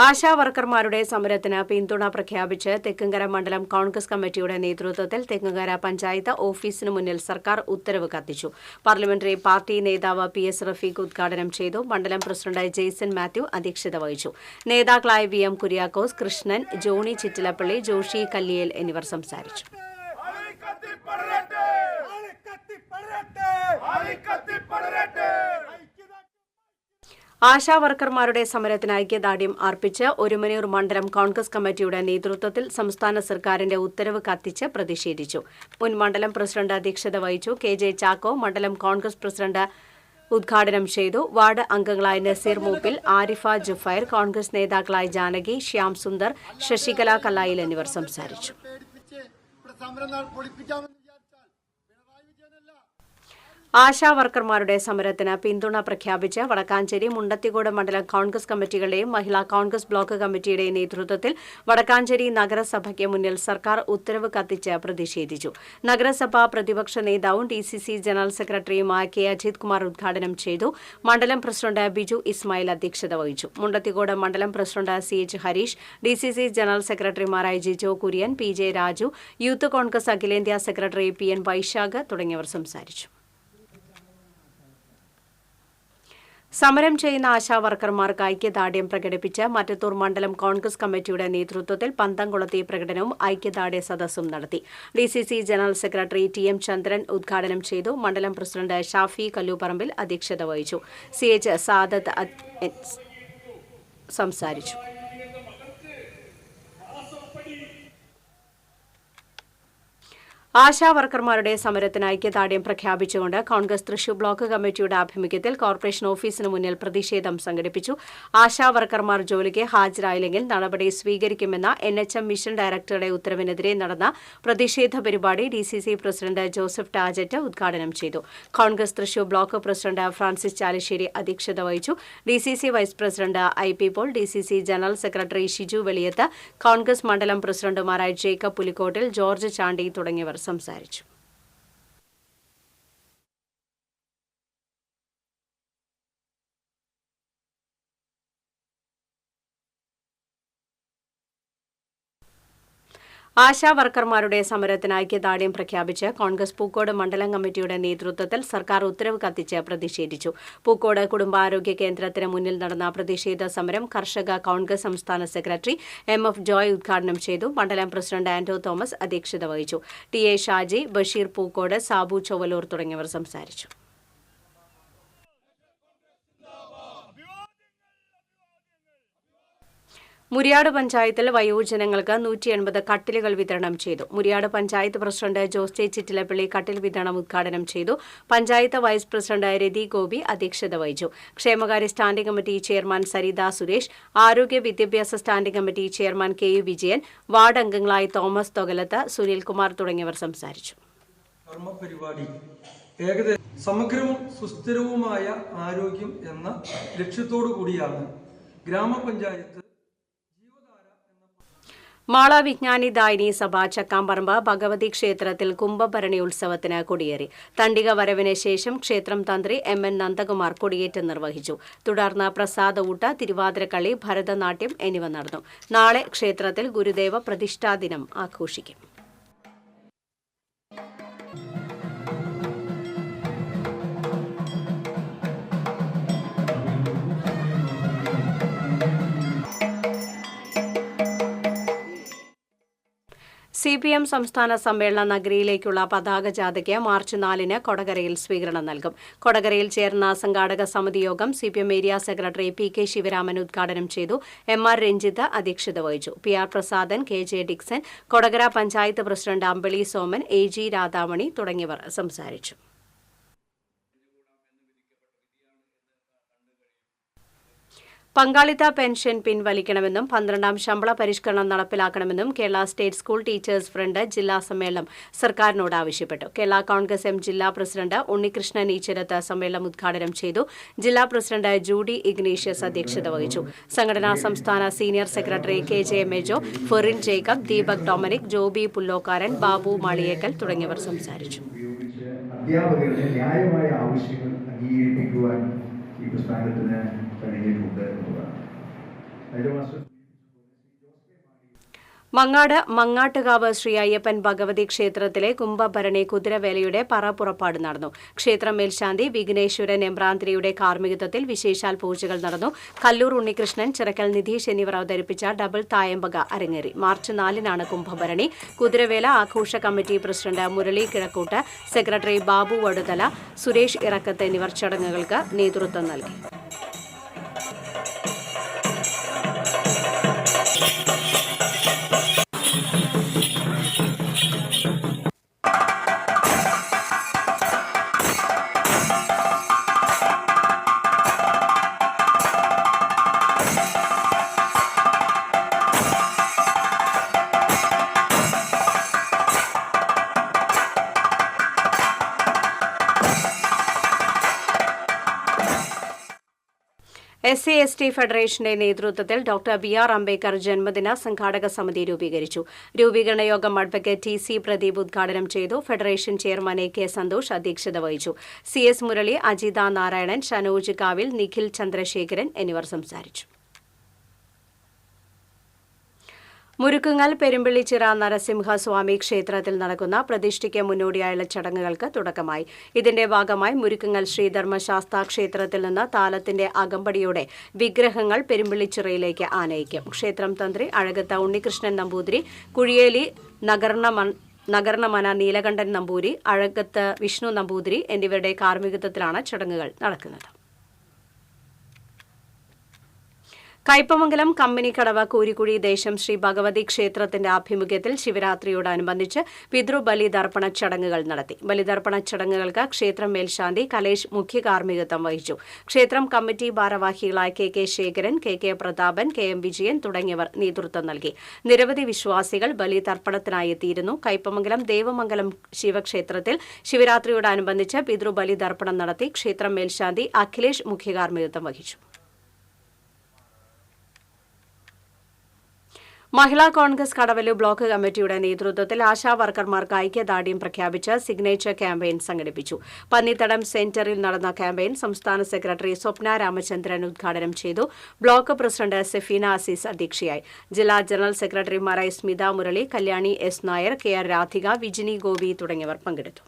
ആശാ വർക്കർമാരുടെ സമരത്തിന് പിന്തുണ പ്രഖ്യാപിച്ച് തെക്കുംകര മണ്ഡലം കോൺഗ്രസ് കമ്മിറ്റിയുടെ നേതൃത്വത്തിൽ തെക്കുംകര പഞ്ചായത്ത് ഓഫീസിന് മുന്നിൽ സർക്കാർ ഉത്തരവ് കത്തിച്ചു. പാർലമെന്ററി പാർട്ടി നേതാവ് PS റഫീഖ് ഉദ്ഘാടനം ചെയ്തു. മണ്ഡലം പ്രസിഡന്റ് ജെയ്സൺ മാത്യു അധ്യക്ഷത വഹിച്ചു. നേതാക്കളായ VM കുര്യാക്കോസ്, കൃഷ്ണൻ, ജോണി ചിറ്റിലപ്പള്ളി, ജോഷി കല്ലിയേൽ എന്നിവർ സംസാരിച്ചു. ആശാ വർക്കർമാരുടെ സമരത്തിന് ഐക്യദാർഢ്യം അർപ്പിച്ച് ഒരുമനൂർ മണ്ഡലം കോൺഗ്രസ് കമ്മിറ്റിയുടെ നേതൃത്വത്തിൽ സംസ്ഥാന സർക്കാരിന്റെ ഉത്തരവ് കത്തിച്ച് പ്രതിഷേധിച്ചു. മുൻ മണ്ഡലം പ്രസിഡന്റ് അധ്യക്ഷത വഹിച്ചു. KJ ചാക്കോ മണ്ഡലം കോൺഗ്രസ് പ്രസിഡന്റ് ഉദ്ഘാടനം ചെയ്തു. വാർഡ് അംഗങ്ങളായ നസീർ മൂപ്പിൽ, ആരിഫ ജുഫൈർ, കോൺഗ്രസ് നേതാക്കളായ ജാനകി, ശ്യാം സുന്ദർ, ശശികല കല്ലായിൽ എന്നിവർ സംസാരിച്ചു. ആശാ വർക്കർമാരുടെ സമരത്തിന് പിന്തുണ പ്രഖ്യാപിച്ച് വടക്കാഞ്ചേരി, മുണ്ടത്തിക്കോട് മണ്ഡലം കോൺഗ്രസ് കമ്മിറ്റികളുടെയും മഹിളാ കോൺഗ്രസ് ബ്ലോക്ക് കമ്മിറ്റിയുടെയും നേതൃത്വത്തിൽ വടക്കാഞ്ചേരി നഗരസഭയ്ക്ക് മുന്നിൽ സർക്കാർ ഉത്തരവ് കത്തിച്ച് പ്രതിഷേധിച്ചു. നഗരസഭാ പ്രതിപക്ഷ നേതാവും DCC ജനറൽ സെക്രട്ടറിയുമായ K. അജിത് കുമാർ ഉദ്ഘാടനം ചെയ്തു. മണ്ഡലം പ്രസിഡന്റ് ബിജു ഇസ്മായിൽ അധ്യക്ഷത വഹിച്ചു. മുണ്ടത്തിക്കോട് മണ്ഡലം president CH Harish, DCC general സെക്രട്ടറിമാരായ ജിജോ കുര്യൻ, PJ രാജു, യൂത്ത് കോൺഗ്രസ് അഖിലേന്ത്യാ സെക്രട്ടറി PN വൈശാഖ് തുടങ്ങിയവർ സംസാരിച്ചു. സമരം ചെയ്യുന്ന ആശാവർക്കർമാർക്ക് ഐക്യദാർഢ്യം പ്രകടിപ്പിച്ച് മറ്റത്തൂർ മണ്ഡലം കോൺഗ്രസ് കമ്മിറ്റിയുടെ നേതൃത്വത്തിൽ പന്തംകുളത്തെ പ്രകടനവും ഐക്യദാർഢ്യ സദസ്സും നടത്തി. DCC ജനറൽ സെക്രട്ടറി TM ചന്ദ്രൻ ഉദ്ഘാടനം ചെയ്തു. മണ്ഡലം പ്രസിഡന്റ് ഷാഫി കല്ലൂപ്പറമ്പിൽ അധ്യക്ഷത വഹിച്ചു. CH സാദത്ത് സംസാരിച്ചു. ആശാവർക്കർമാരുടെ സമരത്തിന് ഐക്യദാർഢ്യം പ്രഖ്യാപിച്ചുകൊണ്ട് കോൺഗ്രസ് തൃശൂർ ബ്ലോക്ക് കമ്മിറ്റിയുടെ ആഭിമുഖ്യത്തിൽ കോർപ്പറേഷൻ ഓഫീസിന് മുന്നിൽ പ്രതിഷേധം സംഘടിപ്പിച്ചു. ആശാവർക്കർമാർ ജോലിക്ക് ഹാജരായില്ലെങ്കിൽ നടപടി സ്വീകരിക്കുമെന്ന NHM മിഷൻ ഡയറക്ടറുടെ ഉത്തരവിനെതിരെ നടന്ന പ്രതിഷേധ പരിപാടി DCC പ്രസിഡന്റ് ജോസഫ് ടാജറ്റ് ഉദ്ഘാടനം ചെയ്തു. കോൺഗ്രസ് തൃശൂർ ബ്ലോക്ക് പ്രസിഡന്റ് ഫ്രാൻസിസ് ചാലിശ്ശേരി അധ്യക്ഷത വഹിച്ചു. DCC vice president IP Paul, DCC general secretary Shiju Veliyath, Congress മണ്ഡലം പ്രസിഡന്റുമാരായ ജേക്കബ് പുലിക്കോട്ടിൽ, ജോർജ് ചാണ്ടി തുടങ്ങിയവർ സംസാരിച്ചു. ആശാവർക്കർമാരുടെ സമരത്തിന് ഐക്യദാർഢ്യം പ്രഖ്യാപിച്ച് കോൺഗ്രസ് പൂക്കോട് മണ്ഡലം കമ്മിറ്റിയുടെ നേതൃത്വത്തിൽ സർക്കാർ ഉത്തരവ് കത്തിച്ച് പ്രതിഷേധിച്ചു. പൂക്കോട് കുടുംബാരോഗ്യ കേന്ദ്രത്തിന് മുന്നിൽ നടന്ന പ്രതിഷേധ സമരം കർഷക കോൺഗ്രസ് സംസ്ഥാന സെക്രട്ടറി MF ജോയ് ഉദ്ഘാടനം ചെയ്തു. മണ്ഡലം പ്രസിഡന്റ് ആന്റോ തോമസ് അധ്യക്ഷത വഹിച്ചു. TA ഷാജി, ബഷീർ പൂക്കോട്, സാബു ചൊവ്വലൂർ തുടങ്ങിയവർ സംസാരിച്ചു. മുരിയാട് പഞ്ചായത്തിൽ വയോജനങ്ങൾക്ക് 180 കട്ടിലുകൾ വിതരണം ചെയ്തു. മുരിയാട് പഞ്ചായത്ത് പ്രസിഡന്റ് ജോസ് ജെ ചിറ്റിലപ്പള്ളി കട്ടിൽ വിതരണം ഉദ്ഘാടനം ചെയ്തു. പഞ്ചായത്ത് വൈസ് പ്രസിഡന്റ് രതി ഗോപി അധ്യക്ഷത വഹിച്ചു. ക്ഷേമകാര്യ standing committee chairman Saritha Suresh, ആരോഗ്യ വിദ്യാഭ്യാസ standing committee chairman KU Vijayan, ward അംഗങ്ങളായ തോമസ് തൊകലത്ത്, സുനിൽകുമാർ തുടങ്ങിയവർ സംസാരിച്ചു. കർമ്മപരിപാടി ഏകദേശം സമഗ്രവും സുസ്ഥിരവുമായ ആരോഗ്യം എന്ന ലക്ഷ്യത്തോടു കൂടിയാണ് ഗ്രാമപഞ്ചായത്ത് മാള വിജ്ഞാനി ദായിനി സഭ ചക്കാമ്പറമ്പ് ഭഗവതി ക്ഷേത്രത്തിൽ കുംഭഭരണി ഉത്സവത്തിന് കൊടിയേറി. തണ്ടിക വരവിന് ശേഷം ക്ഷേത്രം തന്ത്രി MN നന്ദകുമാർ കൊടിയേറ്റം നിർവഹിച്ചു. തുടർന്ന് പ്രസാദഊട്ട്, തിരുവാതിരക്കളി, ഭരതനാട്യം എന്നിവ നടന്നു. നാളെ ക്ഷേത്രത്തിൽ ഗുരുദേവ പ്രതിഷ്ഠാദിനം ആഘോഷിക്കും. CPM സംസ്ഥാന സമ്മേളന നഗരിയിലേക്കുള്ള പതാക ജാഥയ്ക്ക് മാർച്ച് 4-ന് കൊടകരയിൽ സ്വീകരണം നൽകും. കൊടകരയിൽ ചേർന്ന സംഘാടക സമിതി യോഗം CPM area secretary PK Sivaraman ഉദ്ഘാടനം ചെയ്തു. MR രഞ്ജിത്ത് അധ്യക്ഷത വഹിച്ചു. PR Prasadan, KJ Dixon, Kodakara panchayat president Ambili Soman, AG Radhamani തുടങ്ങിയവർ സംസാരിച്ചു. പങ്കാളിത്ത പെൻഷൻ പിൻവലിക്കണമെന്നും 12ാം ശമ്പള പരിഷ്കരണം നടപ്പിലാക്കണമെന്നും Kerala state school teachers front ജില്ലാ സമ്മേളനം സർക്കാരിനോട് ആവശ്യപ്പെട്ടു. കേരള കോൺഗ്രസ് M ജില്ലാ പ്രസിഡന്റ് ഉണ്ണികൃഷ്ണൻ ഈച്ചിരത്ത് സമ്മേളനം ഉദ്ഘാടനം ചെയ്തു. ജില്ലാ പ്രസിഡന്റ് ജൂഡി ഇഗ്നീഷ്യസ് അധ്യക്ഷത വഹിച്ചു. സംഘടനാ സംസ്ഥാന senior secretary KJ Mejo, Ferin Jacob, Deepak Dominic, Joby Pullokkaran, Babu Maliyekkal തുടങ്ങിയവർ സംസാരിച്ചു. അധ്യാപകരുടെ ന്യായമായ ആവശ്യങ്ങൾ അംഗീകരിപ്പിക്കുവാൻ ഈ പ്രസ്ഥാനത്തിന് കഴിഞ്ഞിട്ടുണ്ട് എന്നതാണ്. മങ്ങാട് മങ്ങാട്ടുകാവ് ശ്രീ അയ്യപ്പൻ ഭഗവതി ക്ഷേത്രത്തിലെ കുംഭഭരണി കുതിരവേലയുടെ പറപുറപ്പാട് നടന്നു. ക്ഷേത്രം മേൽശാന്തി വിഘ്നേശ്വരൻ എമ്പ്രാന്തിരിയുടെ കാർമ്മികത്വത്തിൽ വിശേഷാൽ പൂജകൾ നടന്നു. കല്ലൂർ ഉണ്ണികൃഷ്ണൻ, ചിറക്കൽ നിധീഷ് എന്നിവർ അവതരിപ്പിച്ച ഡബിൾ തായമ്പക അരങ്ങേറി. മാർച്ച് 4-നാണ് കുംഭഭരണി. കുതിരവേല ആഘോഷ committee president Murali Kizhakkoott, secretary Babu Vaduthala, Suresh Erakkath എന്നിവർ ചടങ്ങുകൾക്ക് നേതൃത്വം നൽകി. SC/ST ഫെഡറേഷന്റെ നേതൃത്വത്തിൽ ഡോക്ടർ BR അംബേദ്കർ ജന്മദിന സംഘാടക സമിതി രൂപീകരിച്ചു. രൂപീകരണ യോഗം അഡ്വക്കേറ്റ് TC പ്രദീപ് ഉദ്ഘാടനം ചെയ്തു. ഫെഡറേഷൻ ചെയർമാൻ AK സന്തോഷ് അധ്യക്ഷത വഹിച്ചു. CS മുരളി, അജിത നാരായണൻ, ഷനോജ് കാവിൽ, നിഖിൽ ചന്ദ്രശേഖരൻ എന്നിവർ സംസാരിച്ചു. മുരുക്കുങ്ങൽ പെരുമ്പിള്ളിച്ചിറ നരസിംഹസ്വാമി ക്ഷേത്രത്തിൽ നടക്കുന്ന പ്രതിഷ്ഠയ്ക്ക് മുന്നോടിയായുള്ള ചടങ്ങുകൾക്ക് തുടക്കമായി. ഇതിന്റെ ഭാഗമായി മുരുക്കുങ്ങൽ ശ്രീധർമ്മശാസ്താ ക്ഷേത്രത്തിൽ നിന്ന് താലത്തിന്റെ അകമ്പടിയോടെ വിഗ്രഹങ്ങൾ പെരുമ്പിള്ളിച്ചിറയിലേക്ക് ആനയിക്കും. ക്ഷേത്രം തന്ത്രി അഴകത്ത ഉണ്ണികൃഷ്ണൻ നമ്പൂതിരി, കുഴിയേലി നഗരണമന നീലകണ്ഠൻ നമ്പൂരി, അഴകത്ത് വിഷ്ണു നമ്പൂതിരി എന്നിവരുടെ കാർമ്മികത്വത്തിലാണ് ചടങ്ങുകൾ നടക്കുന്നത്. കയ്പമംഗലം കമ്പനിക്കടവ് കൂരിക്കുഴി ദേശം ശ്രീ ഭഗവതി ക്ഷേത്രത്തിന്റെ ആഭിമുഖ്യത്തിൽ ശിവരാത്രിയോടനുബന്ധിച്ച് പിതൃബലിതർപ്പണ ചടങ്ങുകൾ നടത്തി. ബലിതർപ്പണ ചടങ്ങുകൾക്ക് ക്ഷേത്രം മേൽശാന്തി കലേഷ് മുഖ്യ കാർമ്മികത്വം വഹിച്ചു. ക്ഷേത്രം കമ്മിറ്റി ഭാരവാഹികളായ K Sekharan, K Prathapan, K Vijayan തുടങ്ങിയവർ നേതൃത്വം നൽകി. നിരവധി വിശ്വാസികൾ ബലിതർപ്പണത്തിനായി എത്തിയിരുന്നു. കയ്പമംഗലം ദേവമംഗലം ശിവക്ഷേത്രത്തിൽ ശിവരാത്രിയോടനുബന്ധിച്ച് പിതൃബലിതർപ്പണം നടത്തി. ക്ഷേത്രം മേൽശാന്തി അഖിലേഷ് മുഖ്യ കാർമ്മികത്വം വഹിച്ചു. മഹിളാ കോൺഗ്രസ് കടവല്ലൂർ ബ്ലോക്ക് കമ്മിറ്റിയുടെ നേതൃത്വത്തിൽ ആശാ വർക്കർമാർക്ക് ഐക്യദാർഢ്യം പ്രഖ്യാപിച്ച് സിഗ്നേച്ചർ ക്യാമ്പയിൻ സംഘടിപ്പിച്ചു. പന്നിത്തടം സെന്ററിൽ നടന്ന ക്യാമ്പയിൻ സംസ്ഥാന സെക്രട്ടറി സ്വപ്ന രാമചന്ദ്രൻ ഉദ്ഘാടനം ചെയ്തു. ബ്ലോക്ക് പ്രസിഡന്റ് സെഫീന അസീസ് അധ്യക്ഷയായി. ജില്ലാ ജനറൽ സെക്രട്ടറിമാരായ സ്മിത മുരളി, കല്യാണി എസ് നായർ, കെ.ആർ. രാധിക, വിജിനി ഗോപി തുടങ്ങിയവർ പങ്കെടുത്തു.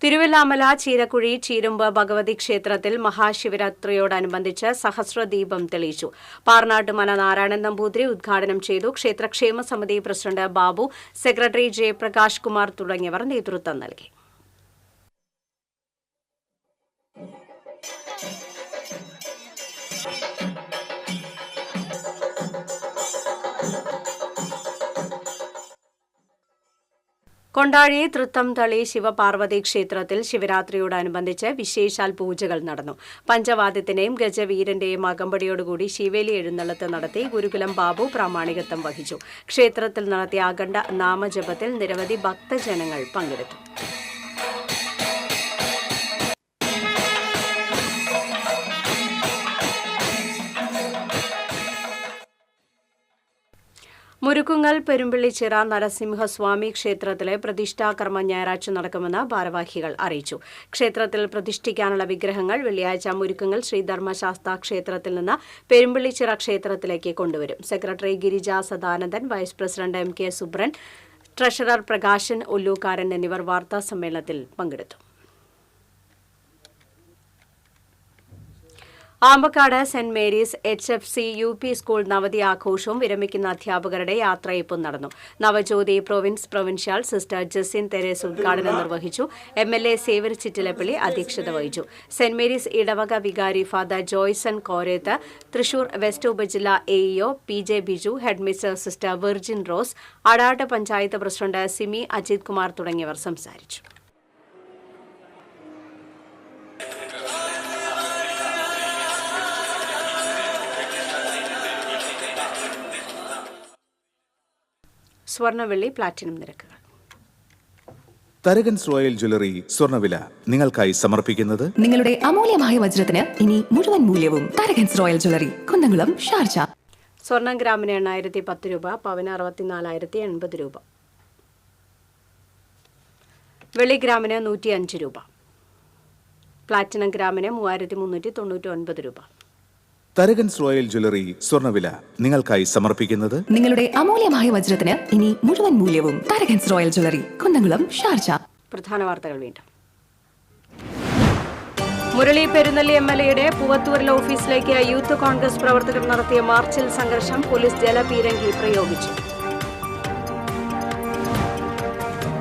തിരുവല്ലാമല ചീരക്കുഴി ചീരുമ്പ് ഭഗവതി ക്ഷേത്രത്തിൽ മഹാശിവരാത്രിയോടനുബന്ധിച്ച് സഹസ്രദീപം തെളിയിച്ചു. പാർനാട്ടുമന നാരായണൻ നമ്പൂതിരി ഉദ്ഘാടനം ചെയ്തു. ക്ഷേത്രക്ഷേമ സമിതി പ്രസിഡന്റ് ബാബു, സെക്രട്ടറി ജയപ്രകാശ് കുമാർ തുടങ്ങിയവർ നേതൃത്വം നൽകി. കൊണ്ടാഴി തൃത്തംതളി ശിവപാർവതി ക്ഷേത്രത്തിൽ ശിവരാത്രിയോടനുബന്ധിച്ച് വിശേഷാൽ പൂജകൾ നടന്നു. പഞ്ചവാദ്യത്തിന്റെയും ഗജവീരന്റെയും അകമ്പടിയോടുകൂടി ശിവേലി എഴുന്നള്ളത്ത് നടത്തി. ഗുരുകുലം ബാബു പ്രാമാണികത്വം വഹിച്ചു. ക്ഷേത്രത്തിൽ നടത്തിയ അഖണ്ഡ നാമജപത്തിൽ നിരവധി ഭക്തജനങ്ങൾ പങ്കെടുത്തു. മുരുക്കുങ്ങൽ പെരുമ്പിള്ളിച്ചിറ നരസിംഹസ്വാമി ക്ഷേത്രത്തിലെ പ്രതിഷ്ഠാകർമ്മ ഞായറാഴ്ച നടക്കുമെന്ന് ഭാരവാഹികൾ അറിയിച്ചു. ക്ഷേത്രത്തിൽ പ്രതിഷ്ഠിക്കാനുള്ള വിഗ്രഹങ്ങൾ വെള്ളിയാഴ്ച മുരുക്കുങ്ങൽ ശ്രീധർമ്മശാസ്താ ക്ഷേത്രത്തിൽ നിന്ന് പെരുമ്പിള്ളിച്ചിറ ക്ഷേത്രത്തിലേക്ക് കൊണ്ടുവരും. Secretary Girija Sadanandan, vice president MK. Subran, treasurer Prakashan Ollukkaran എന്നിവർ വാർത്താസമ്മേളനത്തിൽ പങ്കെടുത്തു. ആമ്പക്കാട് സെന്റ് മേരീസ് HFC UP സ്കൂൾ നവതി ആഘോഷവും വിരമിക്കുന്ന അധ്യാപകരുടെ യാത്രയയപ്പും നടന്നു. നവജ്യോതി പ്രൊവിൻഷ്യൽ സിസ്റ്റർ ജസിൻ തെരേസ് ഉദ്ഘാടനം നിർവഹിച്ചു. MLA സേവർ ചിറ്റിലപ്പള്ളി അധ്യക്ഷത വഹിച്ചു. സെന്റ് മേരീസ് ഇടവക വികാരി ഫാദർ ജോയ്സൺ കോരേത്ത്, തൃശൂർ വെസ്റ്റ് ഉപജില്ല AEO PJ Biju, headmistress sister Virgin Rose, Adat panchayat president Simi Ajith Kumar തുടങ്ങിയവർ സംസാരിച്ചു. സ്വർണ്ണവെള്ളി പ്ലാറ്റിനം നിരക്കുകൾ. തരകൻസ് റോയൽ ജ്വല്ലറി സ്വർണ്ണവില നിങ്ങൾക്കായി സമർപ്പിക്കുന്നത് നിങ്ങളുടെ അമൂല്യമായ വജ്രത്തിന് ഇനി മുഴുവൻ മൂല്യവും Tharakans royal jewellery, Kunnamkulam, Sharjah. സ്വർണ്ണം ഗ്രാമിന് 810 രൂപ, പവന് 64,080 രൂപ. വെള്ളി ഗ്രാമിന് 105 രൂപ. പ്ലാറ്റിനം ഗ്രാമിന് 3,399 രൂപ. തരകൻസ് റോയൽ ജ്വല്ലറി സ്വർണ്ണവില നിങ്ങൾക്കായി സമർപ്പിക്കുന്നത് നിങ്ങളുടെ അമൂല്യമായ വജ്രത്തിന് ഇനി മുഴുവൻ മൂല്യവും Tharakans royal jewellery, Kunnamkulam, Sharjah. പ്രധാന വാർത്തകൾ വീണ്ടും. മുരളി പെരുന്നല്ലി MLAയുടെ പൂവത്തൂരിലെ ഓഫീസിലേക്ക് യൂത്ത് കോൺഗ്രസ് പ്രവർത്തകർ നടത്തിയ മാർച്ചിൽ സംഘർഷം. പോലീസ് ജലപീരങ്കി പ്രയോഗിച്ചു.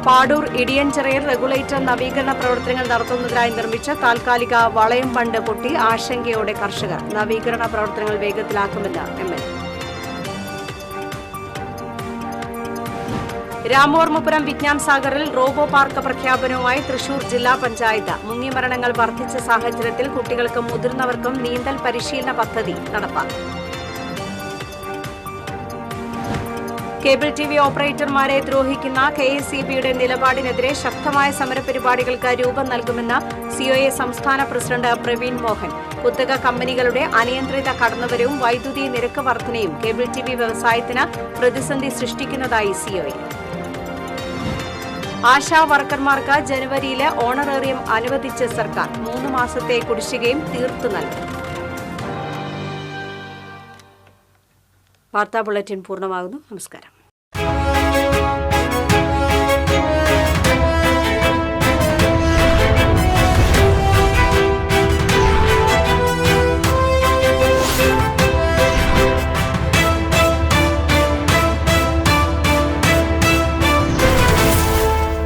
പാടൂർ ഇടിയഞ്ചിറയിൽ റെഗുലേറ്റർ നവീകരണ പ്രവർത്തനങ്ങൾ നടത്തുന്നതിനായി നിർമ്മിച്ച താൽക്കാലിക വളയം ബണ്ട് പൊട്ടി ആശങ്കയോടെ കർഷകർ. നവീകരണ പ്രവർത്തനങ്ങൾ വേഗത്തിലാക്കുമെന്ന് MLA. രാമവർമ്മപുരം വിജ്ഞാൻ സാഗറിൽ റോബോ പാർക്ക് പ്രഖ്യാപനവുമായി തൃശൂർ ജില്ലാ പഞ്ചായത്ത്. മുങ്ങിമരണങ്ങൾ വർദ്ധിച്ച സാഹചര്യത്തിൽ കുട്ടികൾക്കും മുതിർന്നവർക്കും നീന്തൽ പരിശീലന പദ്ധതി നടപ്പാക്കും. കേബിൾ TV ഓപ്പറേറ്റർമാരെ ദ്രോഹിക്കുന്ന KSEBയുടെ നിലപാടിനെതിരെ ശക്തമായ സമരപരിപാടികൾക്ക് രൂപം നൽകുമെന്ന് COA സംസ്ഥാന പ്രസിഡന്റ് പ്രവീൺ മോഹൻ. കുത്തക കമ്പനികളുടെ അനിയന്ത്രിത കടന്നുവരവും വൈദ്യുതി നിരക്ക് വർധനയും കേബിൾ TV വ്യവസായത്തിന് പ്രതിസന്ധി സൃഷ്ടിക്കുന്നതായി COA. ആശാ വർക്കർമാർക്ക് ജനുവരിയിലെ ഓണറേറിയം അനുവദിച്ച സർക്കാർ. 3 മാസത്തെ കുടിശ്ശികയും തീർത്തു നൽകും. വാർത്താ ബുള്ളറ്റിൻ പൂർണ്ണമാകുന്നു. നമസ്കാരം.